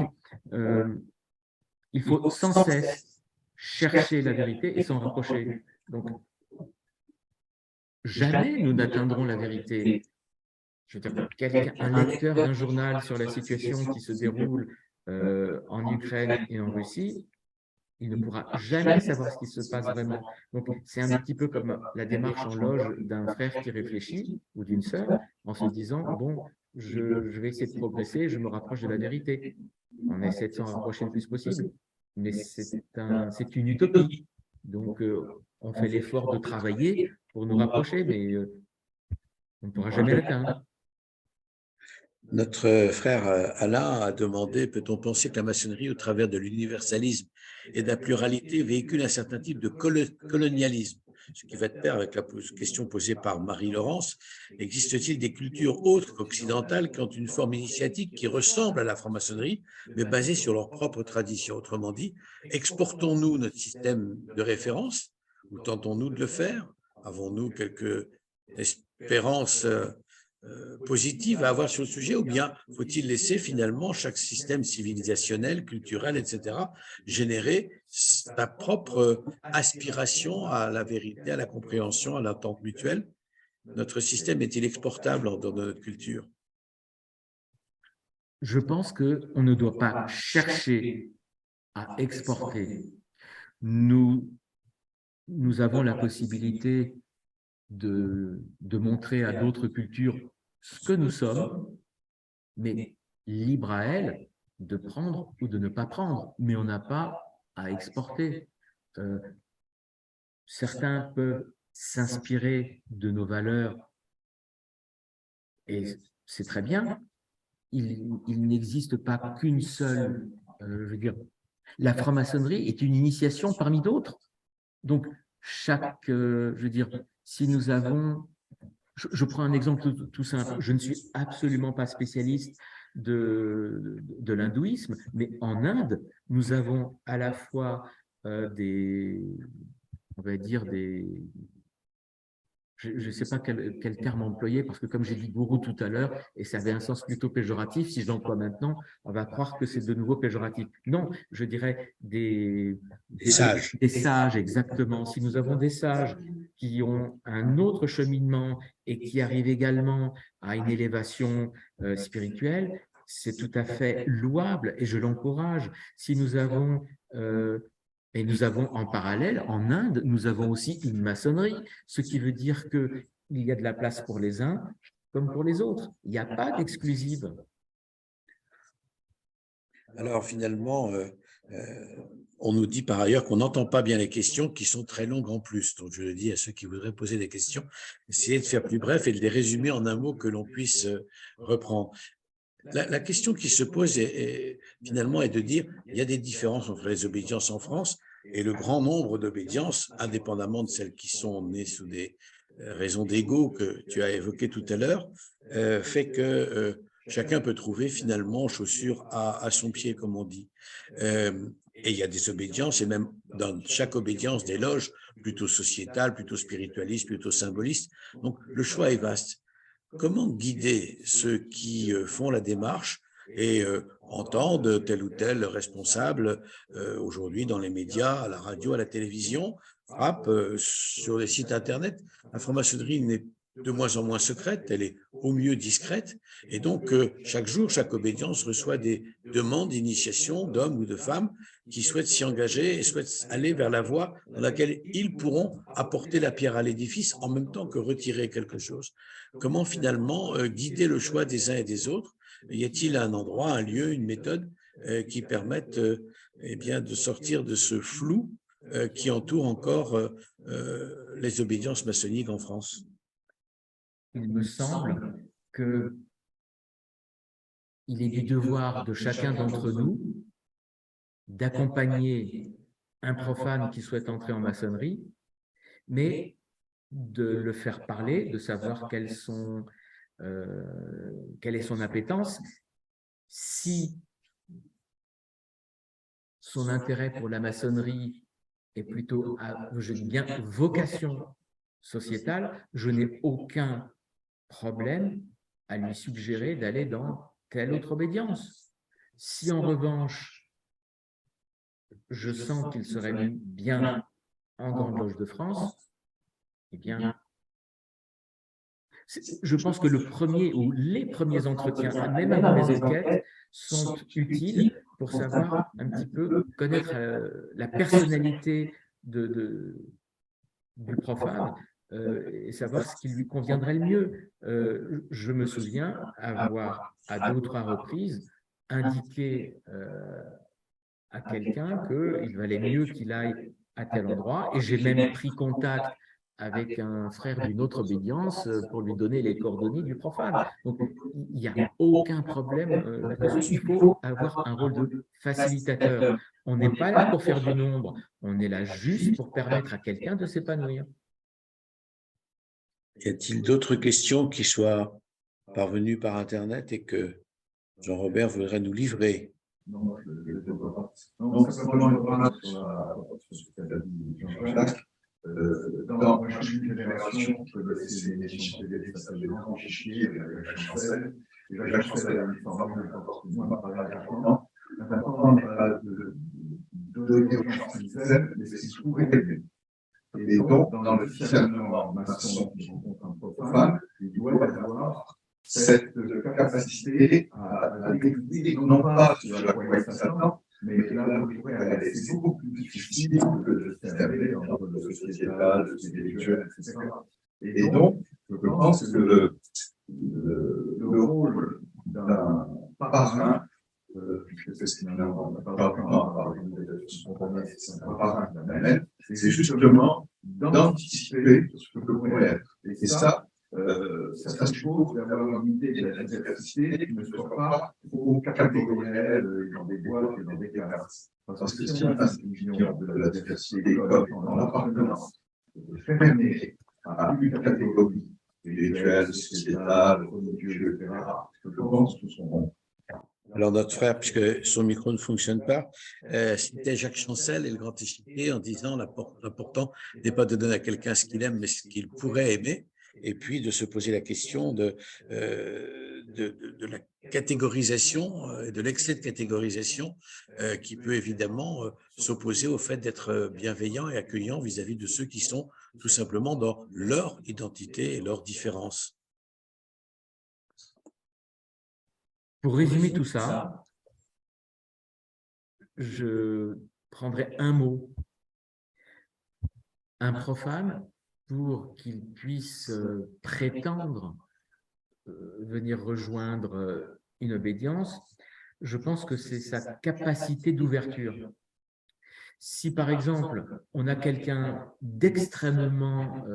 il faut sans cesse chercher la vérité et s'en rapprocher. Donc, jamais nous n'atteindrons la vérité. Je veux dire, un lecteur d'un journal sur la situation qui se déroule en Ukraine et en Russie, il ne pourra jamais savoir ce qui se passe vraiment. Donc, c'est un petit peu comme la démarche en loge d'un frère qui réfléchit ou d'une sœur en se disant, bon, je vais essayer de progresser, je me rapproche de la vérité. On essaie de s'en rapprocher le plus possible, mais c'est une utopie. Donc, on fait l'effort de travailler pour nous rapprocher, mais on ne pourra jamais l'atteindre. Notre frère Alain a demandé, peut-on penser que la maçonnerie, au travers de l'universalisme et de la pluralité, véhicule un certain type de colonialisme? Ce qui va de pair avec la question posée par Marie-Laurence. Existe-t-il des cultures autres qu'occidentales qui ont une forme initiatique qui ressemble à la franc-maçonnerie, mais basée sur leur propre tradition? Autrement dit, exportons-nous notre système de référence ou tentons-nous de le faire? Avons-nous quelques espérances positive à avoir sur le sujet, ou bien faut-il laisser finalement chaque système civilisationnel, culturel, etc., générer sa propre aspiration à la vérité, à la compréhension, à l'attente mutuelle? Notre système est-il exportable dans notre culture? Je pense qu'on ne doit pas chercher à exporter. Nous avons la possibilité de montrer à d'autres cultures ce que nous sommes, mais libre à elles de prendre ou de ne pas prendre. Mais on n'a pas à exporter. Certains peuvent s'inspirer de nos valeurs et c'est très bien. Il n'existe pas qu'une seule, je veux dire, la franc-maçonnerie est une initiation parmi d'autres. Donc, je veux dire, si nous avons, je prends un exemple tout simple, je ne suis absolument pas spécialiste de l'hindouisme, mais en Inde, nous avons à la fois on va dire je ne sais pas quel terme employer, parce que comme j'ai dit gourou tout à l'heure, et ça avait un sens plutôt péjoratif, si je l'emploie maintenant, on va croire que c'est de nouveau péjoratif. Non, je dirais des sages. Des sages, exactement. Si nous avons des sages qui ont un autre cheminement et qui arrivent également à une élévation spirituelle, c'est tout à fait louable et je l'encourage. Si nous avons... et nous avons en parallèle, en Inde, nous avons aussi une maçonnerie, ce qui veut dire qu'il y a de la place pour les uns comme pour les autres. Il n'y a pas d'exclusive. Alors finalement, on nous dit par ailleurs qu'on n'entend pas bien les questions qui sont très longues en plus. Donc je le dis à ceux qui voudraient poser des questions, essayez de faire plus bref et de les résumer en un mot que l'on puisse reprendre. La question qui se pose finalement est de dire il y a des différences entre les obédiences en France et le grand nombre d'obédiences, indépendamment de celles qui sont nées sous des raisons d'ego que tu as évoquées tout à l'heure, fait que chacun peut trouver finalement chaussure à son pied, comme on dit. Et il y a des obédiences, et même dans chaque obédience, des loges plutôt sociétales, plutôt spiritualistes, plutôt symbolistes. Donc le choix est vaste. Comment guider ceux qui font la démarche et entendent tel ou tel responsable aujourd'hui dans les médias, à la radio, à la télévision, frappe sur les sites internet? La franc-maçonnerie n'est de moins en moins secrète, elle est au mieux discrète, et donc chaque jour, chaque obédience reçoit des demandes d'initiation d'hommes ou de femmes qui souhaitent s'y engager et souhaitent aller vers la voie dans laquelle ils pourront apporter la pierre à l'édifice en même temps que retirer quelque chose. Comment finalement guider le choix des uns et des autres? Y a-t-il un endroit, un lieu, une méthode qui permettent eh bien, de sortir de ce flou qui entoure encore les obédiences maçonniques en France? Il me semble qu'il est du devoir de chacun d'entre nous d'accompagner un profane qui souhaite entrer en maçonnerie, mais de le faire parler, de savoir quelle est son appétence. Si son intérêt pour la maçonnerie est plutôt, je dis bien, vocation sociétale, je n'ai aucun problème à lui suggérer d'aller dans telle autre obédience. Si en revanche, je sens qu'il serait bien en Grande Loge de France, eh bien, je pense que le premier ou les premiers entretiens, même avant les enquêtes, sont utiles pour savoir un petit peu connaître la personnalité du profane et savoir ce qui lui conviendrait le mieux. Je me souviens avoir, à 2 ou 3 reprises, indiqué à quelqu'un qu'il valait mieux qu'il aille à tel endroit, et j'ai même pris contact avec un frère d'une autre obédience pour lui donner les coordonnées du profane. Donc, il n'y a aucun problème là-dessus. Il faut avoir un rôle de facilitateur. On n'est pas là pour faire du nombre, on est là juste pour permettre à quelqu'un de s'épanouir. Y a-t-il d'autres questions qui soient parvenues par Internet et que Jean-Robert voudrait nous livrer? Non, je ne le vois pas. Non, simplement une remarque sur ce qu'a dit Jean-Jacques. Moi, je suis une génération qui connaissait une émission télé qui s'appelait Grand Chichier avec Jacques Chancel. Et Jacques Chancel a une formule encore moins parlée maintenant. L'important n'est pas de donner aux gens ce qu'ils aiment, mais ce qu'ils trouvent aimer. Et donc, dans le discernement maçon qui rencontre un profane, il doit y avoir cette capacité à découvrir, non pas sur la quoi il s'attend, mais là où il pourrait aller. C'est beaucoup plus difficile que de discerner entre le sociétal, le spirituel, etc. Et donc, je pense que le rôle d'un parrain, puisque c'est finalement, on n'a pas le temps à parler de spontané, c'est un parrain qui l'amène, c'est justement d'anticiper ce que pourrait être. Et ça suppose d'avoir une idée de la diversité qui ne soit pas trop catégorielle dans des boîtes et dans des classes. Parce que si on a une vision de la diversité comme dans l'appartenance fermée à une catégorie spirituelle, sociétale, religieuse, etc., je pense que sont bons. Alors, notre frère, puisque son micro ne fonctionne pas, citait Jacques Chancel et le grand échiquier en disant l'important n'est pas de donner à quelqu'un ce qu'il aime, mais ce qu'il pourrait aimer, et puis de se poser la question de la catégorisation et de l'excès de catégorisation qui peut évidemment s'opposer au fait d'être bienveillant et accueillant vis-à-vis de ceux qui sont tout simplement dans leur identité et leur différence. Pour résumer tout ça, je prendrai un mot. Un profane, pour qu'il puisse prétendre venir rejoindre une obédience, je pense que c'est sa capacité d'ouverture. Si par exemple, on a quelqu'un d'extrêmement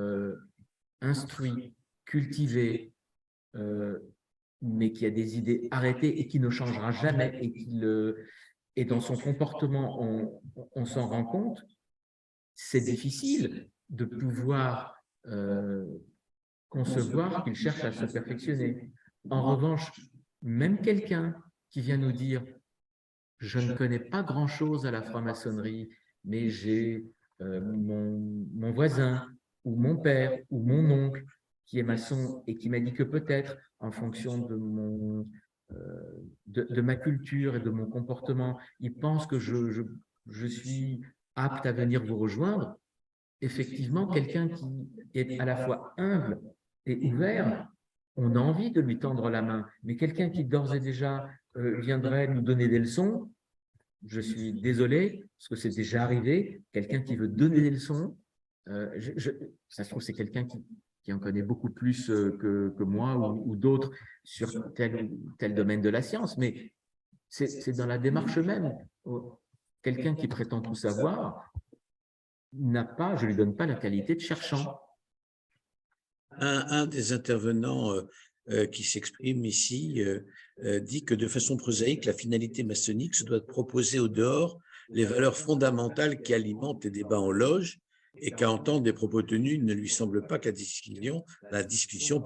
instruit, cultivé, mais qui a des idées arrêtées et qui ne changera jamais et dans son comportement, on s'en rend compte, c'est difficile de pouvoir concevoir qu'il cherche à se perfectionner. En revanche, même quelqu'un qui vient nous dire « je ne connais pas grand-chose à la franc-maçonnerie, mais j'ai mon voisin ou mon père ou mon oncle qui est maçon et qui m'a dit que peut-être, en fonction de ma culture et de mon comportement, il pense que je suis apte à venir vous rejoindre », effectivement, quelqu'un qui est à la fois humble et ouvert, on a envie de lui tendre la main. Mais quelqu'un qui d'ores et déjà viendrait nous donner des leçons, je suis désolé, parce que c'est déjà arrivé, quelqu'un qui veut donner des leçons, ça se trouve c'est quelqu'un qui en connaît beaucoup plus que moi ou d'autres sur tel domaine de la science, mais c'est dans la démarche même. Quelqu'un qui prétend tout savoir je ne lui donne pas la qualité de cherchant. Un des intervenants qui s'exprime ici dit que de façon prosaïque, la finalité maçonnique se doit de proposer au dehors les valeurs fondamentales qui alimentent les débats en loge et qu'à entendre des propos tenus, il ne lui semble pas que la discussion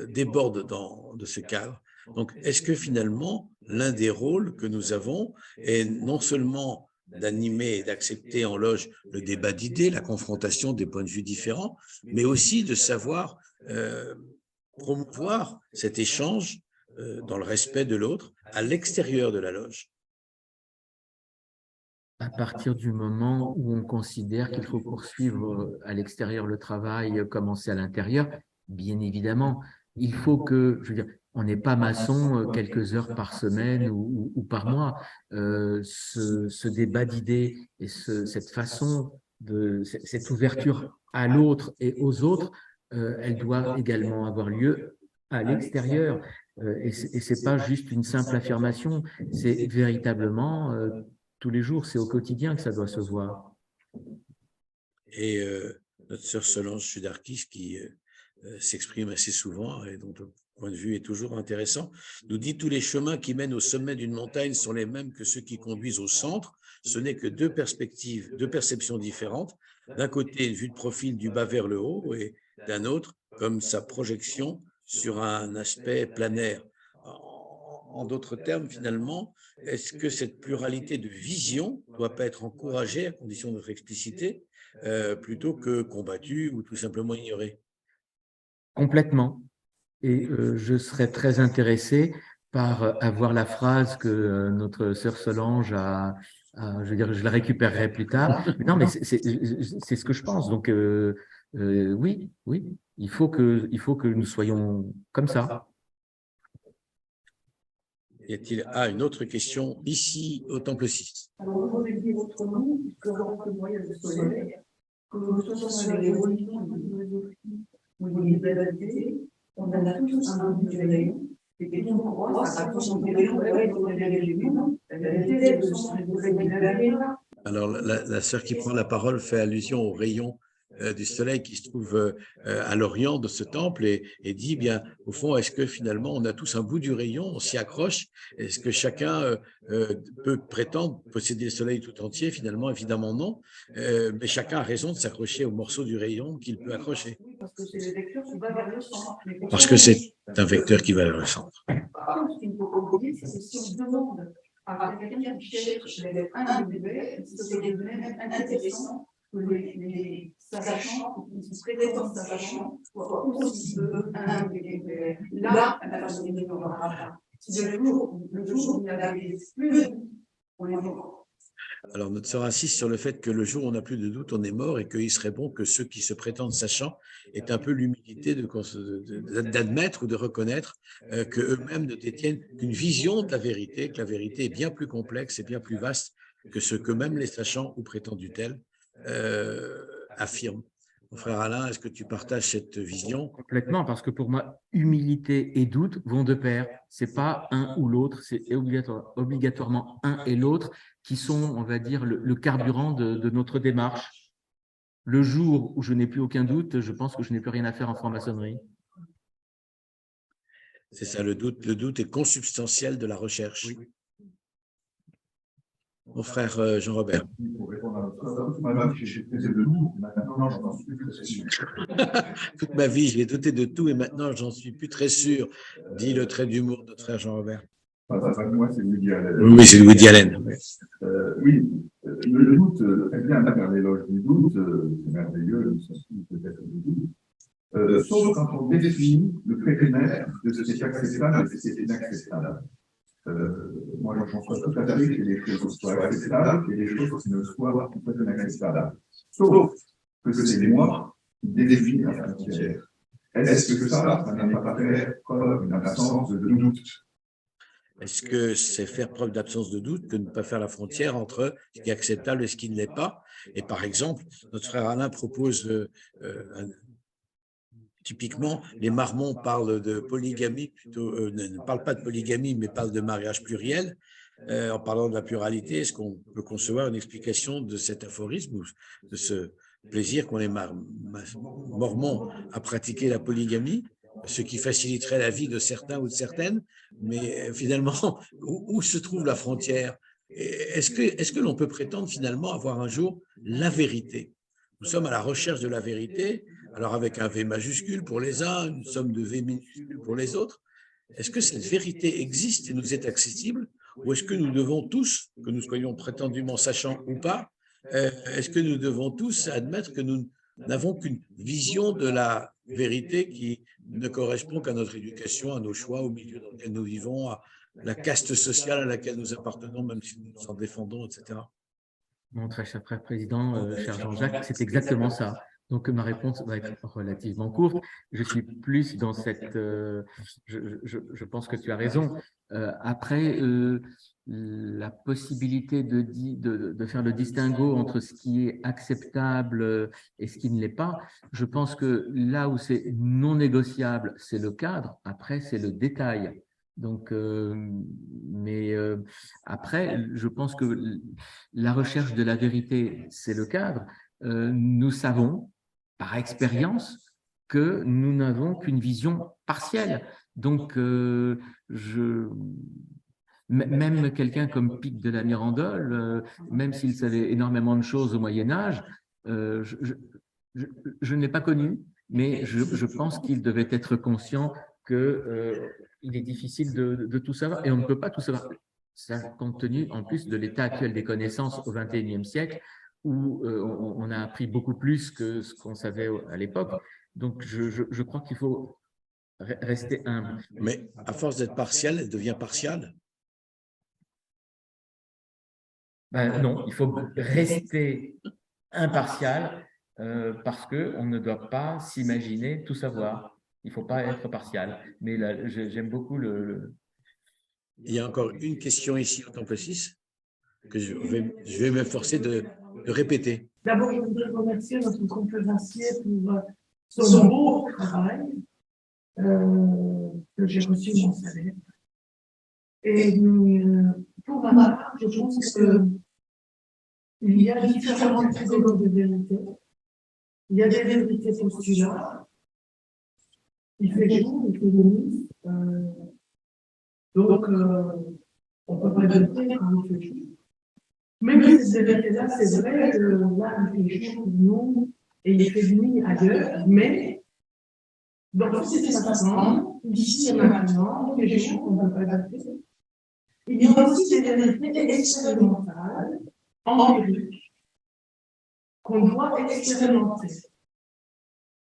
déborde de ce cadre. Donc, est-ce que finalement, l'un des rôles que nous avons est non seulement d'animer et d'accepter en loge le débat d'idées, la confrontation des points de vue différents, mais aussi de savoir promouvoir cet échange dans le respect de l'autre à l'extérieur de la loge? À partir du moment où on considère qu'il faut poursuivre à l'extérieur le travail commencé à l'intérieur, bien évidemment, il faut que, je veux dire, on n'est pas maçon quelques heures par semaine ou par mois. Ce débat d'idées et cette façon cette ouverture à l'autre et aux autres, elle doit également avoir lieu à l'extérieur. Et c'est pas juste une simple affirmation, c'est véritablement tous les jours, c'est au quotidien que ça doit se voir. Et notre sœur Solange Sudarkis, qui s'exprime assez souvent et dont le point de vue est toujours intéressant, nous dit: tous les chemins qui mènent au sommet d'une montagne sont les mêmes que ceux qui conduisent au centre. Ce n'est que deux perceptions différentes. D'un côté, une vue de profil du bas vers le haut, et d'un autre, comme sa projection sur un aspect planaire. En d'autres termes, finalement, est-ce que cette pluralité de visions ne doit pas être encouragée, à condition d'être explicitée, plutôt que combattue ou tout simplement ignorée? Complètement. Et je serais très intéressé par avoir la phrase que notre sœur Solange je veux dire, je la récupérerai plus tard. Non, mais c'est ce que je pense. Donc, oui, il faut que nous soyons comme ça. Y a-t-il une autre question ici au Temple 6? Alors, vous pouvez dire autrement, puisque le moyen de soleil, que ce soit les religions, les philosophies ou les libéralités, on a tous un bout du rayon, et que nous, on croit, ça rapproche un peu rayon, la vérité, de ce rayon. Alors, la sœur qui prend la parole fait allusion au rayon du soleil qui se trouve à l'orient de ce temple et dit, bien, au fond, est-ce que finalement on a tous un bout du rayon, on s'y accroche? Est-ce que chacun peut prétendre posséder le soleil tout entier? Finalement, évidemment non, mais chacun a raison de s'accrocher au morceau du rayon qu'il peut accrocher. Parce que c'est le vecteur qui va vers le centre. Parce que c'est un vecteur qui va vers le centre. Par contre, ce qu'il ne faut pas oublier, c'est que si on demande à quelqu'un qui cherche les lettres 1 et 2, c'est même intéressant que les sachants, qui se prétendent sachants, soient aussi un et là, à la fin de n'aura pas. Si le jour où il y a plus, on est mort. Alors, notre sœur insiste sur le fait que le jour où on n'a plus de doute, on est mort et qu'il serait bon que ceux qui se prétendent sachants aient un peu l'humilité d'admettre ou de reconnaître qu'eux-mêmes ne détiennent qu'une vision de la vérité, que la vérité est bien plus complexe et bien plus vaste que ce que même les sachants ou prétendus tels affirment. Mon frère Alain, est-ce que tu partages cette vision? Complètement, parce que pour moi, humilité et doute vont de pair. Ce n'est pas un ou l'autre, c'est obligatoirement un et l'autre qui sont, on va dire, le carburant de notre démarche. Le jour où je n'ai plus aucun doute, je pense que je n'ai plus rien à faire en franc-maçonnerie. C'est ça, le doute est consubstantiel de la recherche. Oui. Mon frère Jean-Robert. Pour répondre à votre toute ma vie, j'ai douté de tout, maintenant j'en suis plus très sûr. Toute ma vie, j'ai douté de tout et maintenant j'en suis plus très sûr, dit le trait d'humour de notre frère Jean-Robert. Moi, c'est Woody Allen. Oui, c'est Woody Allen. Oui, le doute, très bien, faire l'éloge du doute, c'est merveilleux, peut-être du doute. Sauf quand on définit le préliminaire de ce qui est acceptable et ce qui est inacceptable. Moi, je pense tout à fait que les choses soient acceptables et les choses qui ne soient pas inacceptables. Sauf que c'est moi qui définis la frontière. Est-ce que ça n'a pas fait preuve d'une absence de doute? Est-ce que c'est faire preuve d'absence de doute que de ne pas faire la frontière entre ce qui est acceptable et ce qui ne l'est pas? Et par exemple, notre frère Alain propose typiquement, les Marmons parlent de polygamie, plutôt ne parlent pas de polygamie, mais parlent de mariage pluriel. En parlant de la pluralité, est-ce qu'on peut concevoir une explication de cet aphorisme ou de ce plaisir qu'ont les Mormons à pratiquer la polygamie, ce qui faciliterait la vie de certains ou de certaines, mais finalement, où se trouve la frontière? Est-ce que l'on peut prétendre finalement avoir un jour la vérité? nous sommes à la recherche de la vérité, alors avec un V majuscule pour les uns, une somme de V minuscule pour les autres. Est-ce que cette vérité existe et nous est accessible, ou est-ce que nous devons tous, que nous soyons prétendument sachants ou pas, est-ce que nous devons tous admettre que nous n'avons qu'une vision de la vérité qui ne correspond qu'à notre éducation, à nos choix, au milieu dans lequel nous vivons, à la caste sociale à laquelle nous appartenons, même si nous nous en défendons, etc. Mon très cher frère président, cher Jean-Jacques, c'est exactement ça. Donc, ma réponse va être relativement courte. Je suis plus dans cette… je pense que tu as raison. Après, la possibilité de faire le distinguo entre ce qui est acceptable et ce qui ne l'est pas, je pense que là où c'est non négociable, c'est le cadre. Après, c'est le détail. Donc, après, je pense que la recherche de la vérité, c'est le cadre. Nous savons, par expérience, que nous n'avons qu'une vision partielle. Donc, même quelqu'un comme Pic de la Mirandole, même s'il savait énormément de choses au Moyen-Âge, je ne l'ai pas connu, mais je pense qu'il devait être conscient qu'il est difficile de tout savoir, et on ne peut pas tout savoir. Ça, compte tenu en plus de l'état actuel des connaissances au XXIe siècle, où on a appris beaucoup plus que ce qu'on savait à l'époque. Donc, je crois qu'il faut rester humble. Mais à force d'être partielle, elle devient partiale. Non, il faut rester impartial parce qu'on ne doit pas s'imaginer tout savoir. Il ne faut pas être partial. Mais là, j'aime beaucoup Il y a encore une question ici au Temple 6 que je vais m'efforcer de répéter. D'abord, je voudrais remercier notre conférencier pour son beau travail que j'ai reçu mon salaire. Et pour ma part, je pense qu'il y a différentes catégories de vérité. Il y a des vérités postulats. Il fait jour, il fait nuit. Donc, on peut pas douter quand il fait jour. Même si ces vérités-là, c'est vrai que là, il fait jour pour nous et il fait nuit ailleurs, mais dans tous ces espaces-temps, ici et maintenant, il fait jour, on ne peut pas douter. Il y a aussi des vérités expérimentales, empiriques, qu'on doit expérimenter.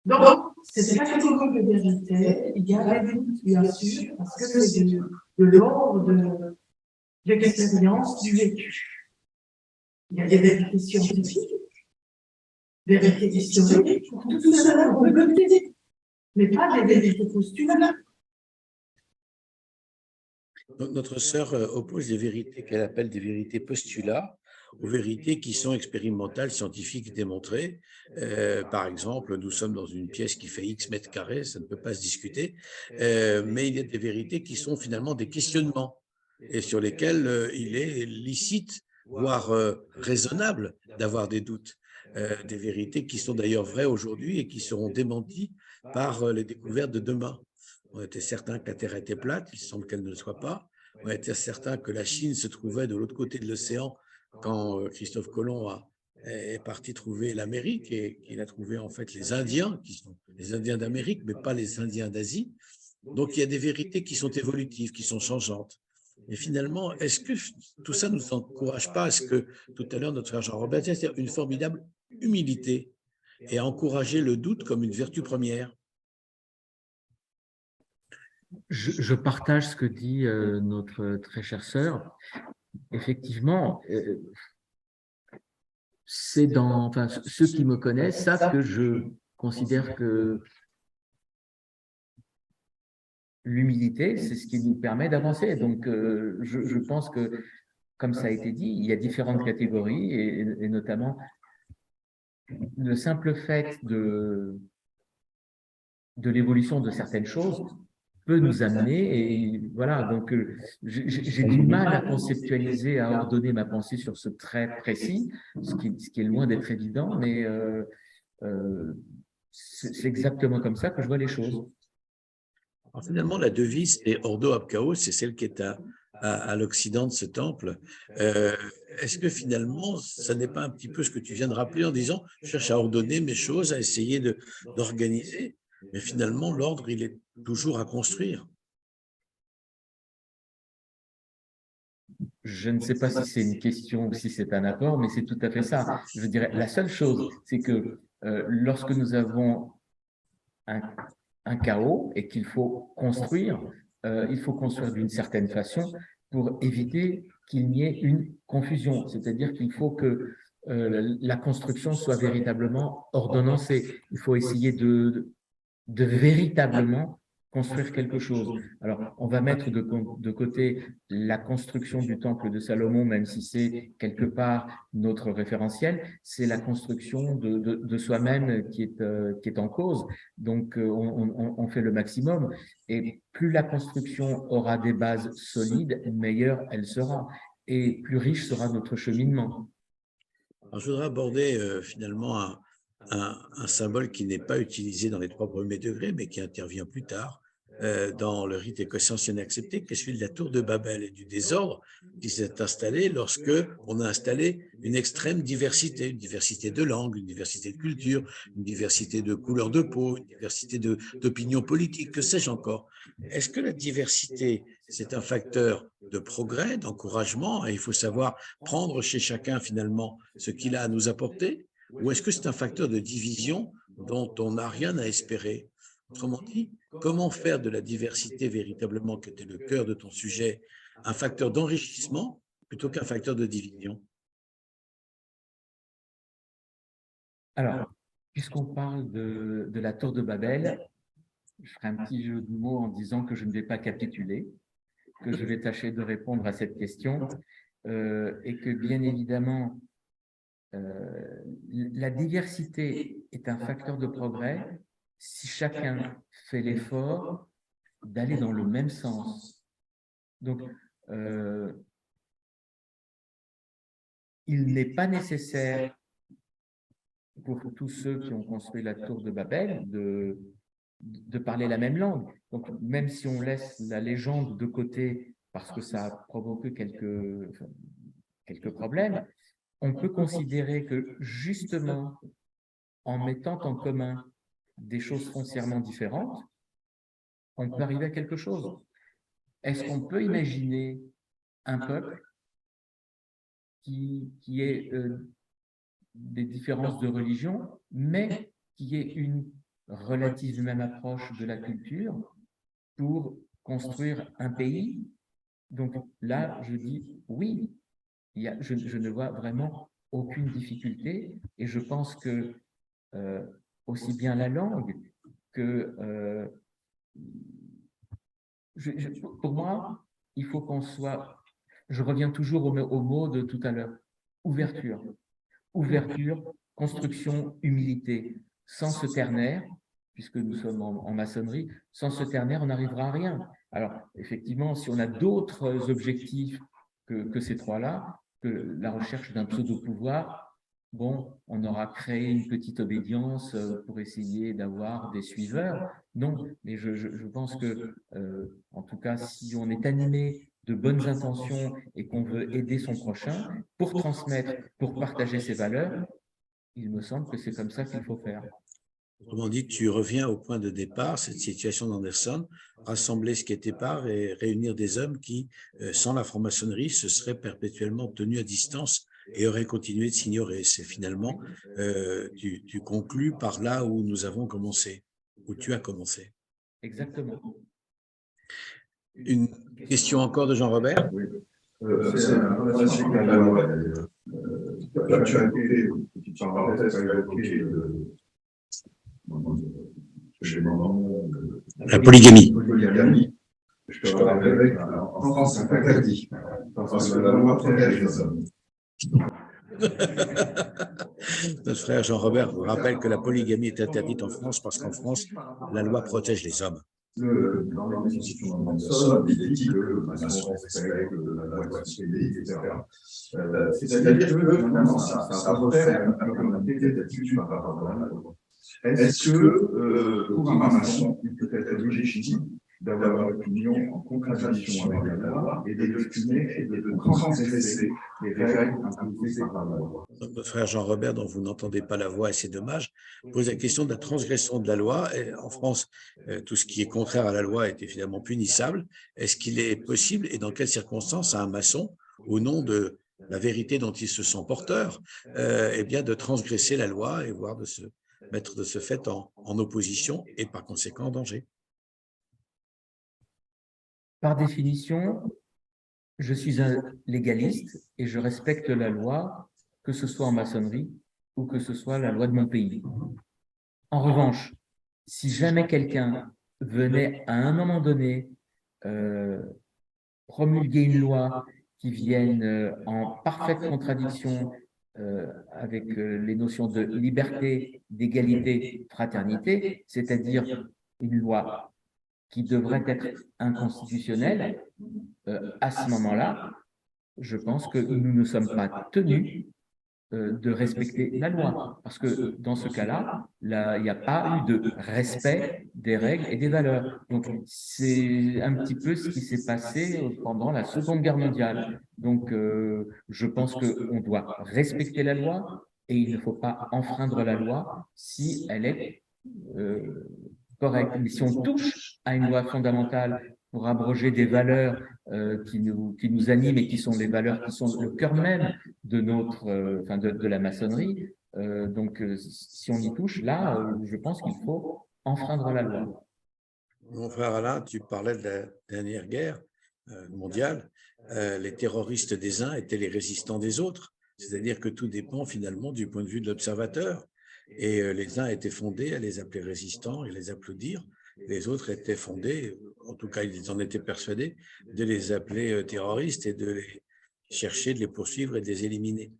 Donc, cette catégorie de vérité, il y a des doutes, bien sûr, parce que c'est de l'ordre de l'expérience du vécu. Il y a des vérités scientifiques, des vérités historiques, pour tout cela, on peut douter, mais pas des vérités postulales. Notre sœur oppose des vérités qu'elle appelle des vérités postulats aux vérités qui sont expérimentales, scientifiques, démontrées. Par exemple, nous sommes dans une pièce qui fait X mètres carrés, ça ne peut pas se discuter, mais il y a des vérités qui sont finalement des questionnements et sur lesquels il est licite, voire raisonnable d'avoir des doutes. Des vérités qui sont d'ailleurs vraies aujourd'hui et qui seront démenties par les découvertes de demain. On était certain que la Terre était plate, il semble qu'elle ne le soit pas. On était certain que la Chine se trouvait de l'autre côté de l'océan quand Christophe Colomb est parti trouver l'Amérique et qu'il a trouvé en fait les Indiens, qui sont les Indiens d'Amérique, mais pas les Indiens d'Asie. Donc il y a des vérités qui sont évolutives, qui sont changeantes. Et finalement, est-ce que tout ça ne nous encourage pas à ce que, tout à l'heure, notre frère Jean-Robert, c'est-à-dire une formidable humilité et à encourager le doute comme une vertu première? Je partage ce que dit notre très chère sœur. Effectivement, ceux qui me connaissent savent que je considère que l'humilité, c'est ce qui nous permet d'avancer. Donc, je pense que, comme ça a été dit, il y a différentes catégories et notamment le simple fait de l'évolution de certaines choses peut nous amener, et voilà, donc j'ai du mal à conceptualiser, à ordonner ma pensée sur ce trait précis, ce qui est loin d'être évident, mais c'est exactement comme ça que je vois les choses. Alors, finalement, la devise est Ordo ab chaos, c'est celle qui est à l'Occident de ce temple. Est-ce que finalement, ça n'est pas un petit peu ce que tu viens de rappeler en disant « je cherche à ordonner mes choses, à essayer d'organiser », mais finalement, l'ordre, il est toujours à construire. Je ne sais pas si c'est une question ou si c'est un apport, mais c'est tout à fait ça. Je dirais, la seule chose, c'est que lorsque nous avons un chaos et qu'il faut construire d'une certaine façon pour éviter qu'il n'y ait une confusion. C'est-à-dire qu'il faut que la construction soit véritablement ordonnancée. Il faut essayer de véritablement construire quelque chose. Alors, on va mettre de côté la construction du temple de Salomon, même si c'est quelque part notre référentiel, c'est la construction de soi-même qui est en cause. Donc, on fait le maximum. Et plus la construction aura des bases solides, meilleure elle sera. Et plus riche sera notre cheminement. Alors, je voudrais aborder finalement un symbole qui n'est pas utilisé dans les 3 premiers degrés, mais qui intervient plus tard dans le rite écossais ancien accepté, qui est celui de la tour de Babel et du désordre qui s'est installé lorsque on a installé une extrême diversité, une diversité de langues, une diversité de cultures, une diversité de couleurs de peau, une diversité d'opinions politiques, que sais-je encore. Est-ce que la diversité, c'est un facteur de progrès, d'encouragement, et il faut savoir prendre chez chacun finalement ce qu'il a à nous apporter, ou est-ce que c'est un facteur de division dont on n'a rien à espérer? Autrement dit, comment faire de la diversité véritablement, qui était le cœur de ton sujet, un facteur d'enrichissement plutôt qu'un facteur de division? Alors, puisqu'on parle de la tour de Babel, je ferai un petit jeu de mots en disant que je ne vais pas capituler, que je vais tâcher de répondre à cette question et que bien évidemment, la diversité est un facteur de progrès si chacun fait l'effort d'aller dans le même sens. Donc, il n'est pas nécessaire pour tous ceux qui ont construit la tour de Babel de parler la même langue. Donc, même si on laisse la légende de côté parce que ça a provoqué quelques problèmes, on peut considérer que justement, en mettant en commun des choses foncièrement différentes, on peut arriver à quelque chose. Est-ce qu'on peut imaginer un peuple qui ait des différences de religion, mais qui ait une relative même approche de la culture pour construire un pays? Donc là, je dis oui, je ne vois vraiment aucune difficulté et je pense que aussi bien la langue que pour moi, il faut qu'on soit, je reviens toujours au mot de tout à l'heure, ouverture, construction, humilité, sans se ternaire, puisque nous sommes en maçonnerie, sans se ternaire, on n'arrivera à rien. Alors, effectivement, si on a d'autres objectifs que ces 3-là, que la recherche d'un pseudo-pouvoir, bon, on aura créé une petite obédience pour essayer d'avoir des suiveurs. Non, mais je pense que, en tout cas, si on est animé de bonnes intentions et qu'on veut aider son prochain pour transmettre, pour partager ses valeurs, il me semble que c'est comme ça qu'il faut faire. Autrement dit, tu reviens au point de départ, cette situation d'Anderson, rassembler ce qui était part et réunir des hommes qui, sans la franc-maçonnerie, se seraient perpétuellement tenus à distance et auraient continué de s'ignorer. C'est finalement, tu conclus par là où nous avons commencé, où tu as commencé. Exactement. Une question encore de Jean-Robert? Oui. C'est un relation à la loi, d'ailleurs. Tu as été, petite parenthèse, à évoquer la polygamie. Je te rappelle qu'en France, c'est interdit, parce que la loi protège les hommes. Notre frère Jean-Robert vous rappelle que la polygamie est interdite en France parce qu'en France, la loi protège les hommes. Dans la constitution d'Anderson, il est dit que le maçon respecte la loi de ce pays, etc. C'est-à-dire que, finalement, ça refait un peu comme un délit d'attitude par rapport à la loi. Est-ce que, pour un maçon, il peut être légitime d'avoir une opinion en contradiction avec la loi et d'estimer et de transgresser les règles imposées par la loi. Notre frère Jean-Robert, dont vous n'entendez pas la voix et c'est dommage, pose la question de la transgression de la loi. Et en France, tout ce qui est contraire à la loi est évidemment punissable. Est-ce qu'il est possible et dans quelles circonstances à un maçon, au nom de la vérité dont il se sent porteur, eh bien de transgresser la loi et voire de se mettre de ce fait en opposition et par conséquent en danger? Par définition, je suis un légaliste et je respecte la loi, que ce soit en maçonnerie ou que ce soit la loi de mon pays. En revanche, si jamais quelqu'un venait à un moment donné promulguer une loi qui vienne en parfaite contradiction avec les notions de liberté, d'égalité, fraternité, c'est-à-dire une loi qui devrait être inconstitutionnelle, à ce moment-là, je pense que nous ne sommes pas tenus de respecter la loi. Parce que dans ce cas-là, il n'y a pas eu de respect des règles et des valeurs. Donc, c'est un petit peu ce qui s'est passé pendant la Seconde Guerre mondiale. Donc, je pense qu'on doit respecter la loi et il ne faut pas enfreindre la loi si elle est correcte. Mais si on touche à une loi fondamentale pour abroger des valeurs qui nous animent et qui sont les valeurs qui sont le cœur même de de la maçonnerie. Si on y touche, là, je pense qu'il faut enfreindre la loi. Mon frère Alain, tu parlais de la dernière guerre mondiale. Les terroristes des uns étaient les résistants des autres. C'est-à-dire que tout dépend finalement du point de vue de l'observateur. Et les uns étaient fondés à les appeler résistants et les applaudir. Les autres étaient fondés, en tout cas ils en étaient persuadés, de les appeler terroristes et de les chercher, de les poursuivre et de les éliminer.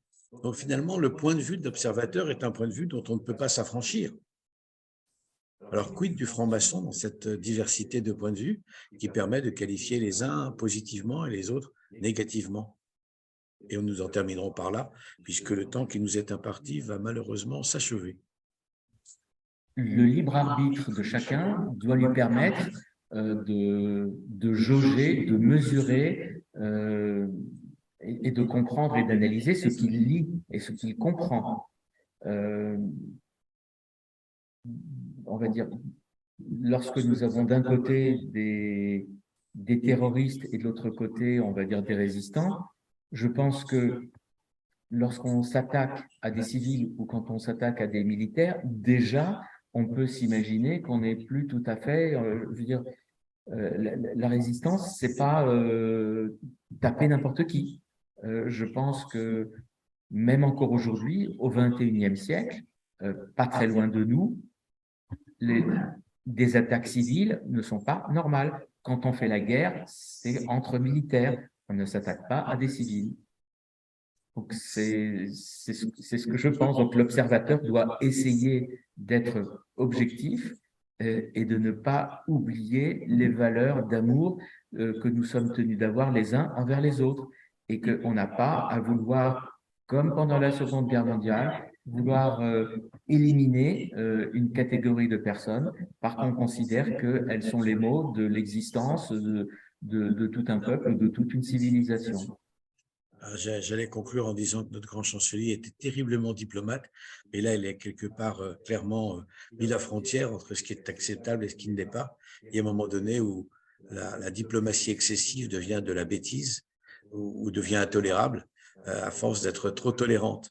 Donc finalement, le point de vue de l'observateur est un point de vue dont on ne peut pas s'affranchir. Alors, quid du franc-maçon dans cette diversité de points de vue qui permet de qualifier les uns positivement et les autres négativement? Et nous en terminerons par là, puisque le temps qui nous est imparti va malheureusement s'achever. Le libre arbitre de chacun doit lui permettre de jauger, de mesurer et de comprendre et d'analyser ce qu'il lit et ce qu'il comprend. On va dire, lorsque nous avons d'un côté des terroristes et de l'autre côté, on va dire, des résistants, je pense que lorsqu'on s'attaque à des civils ou quand on s'attaque à des militaires, déjà, on peut s'imaginer qu'on n'est plus tout à fait, je veux dire, la résistance, c'est pas taper n'importe qui. Je pense que même encore aujourd'hui, au XXIe siècle, pas très loin de nous, des attaques civiles ne sont pas normales. Quand on fait la guerre, c'est entre militaires. On ne s'attaque pas à des civils. Donc, c'est ce que je pense. Donc, l'observateur doit essayer d'être objectif et de ne pas oublier les valeurs d'amour que nous sommes tenus d'avoir les uns envers les autres et qu'on n'a pas à vouloir, comme pendant la Seconde Guerre mondiale, vouloir éliminer une catégorie de personnes parce qu'on considère qu'elles sont les mots de l'existence de tout un peuple, de toute une civilisation. J'allais conclure en disant que notre grand chancelier était terriblement diplomate, mais là, il est quelque part clairement mis la frontière entre ce qui est acceptable et ce qui ne l'est pas. Il y a un moment donné où la diplomatie excessive devient de la bêtise ou devient intolérable à force d'être trop tolérante.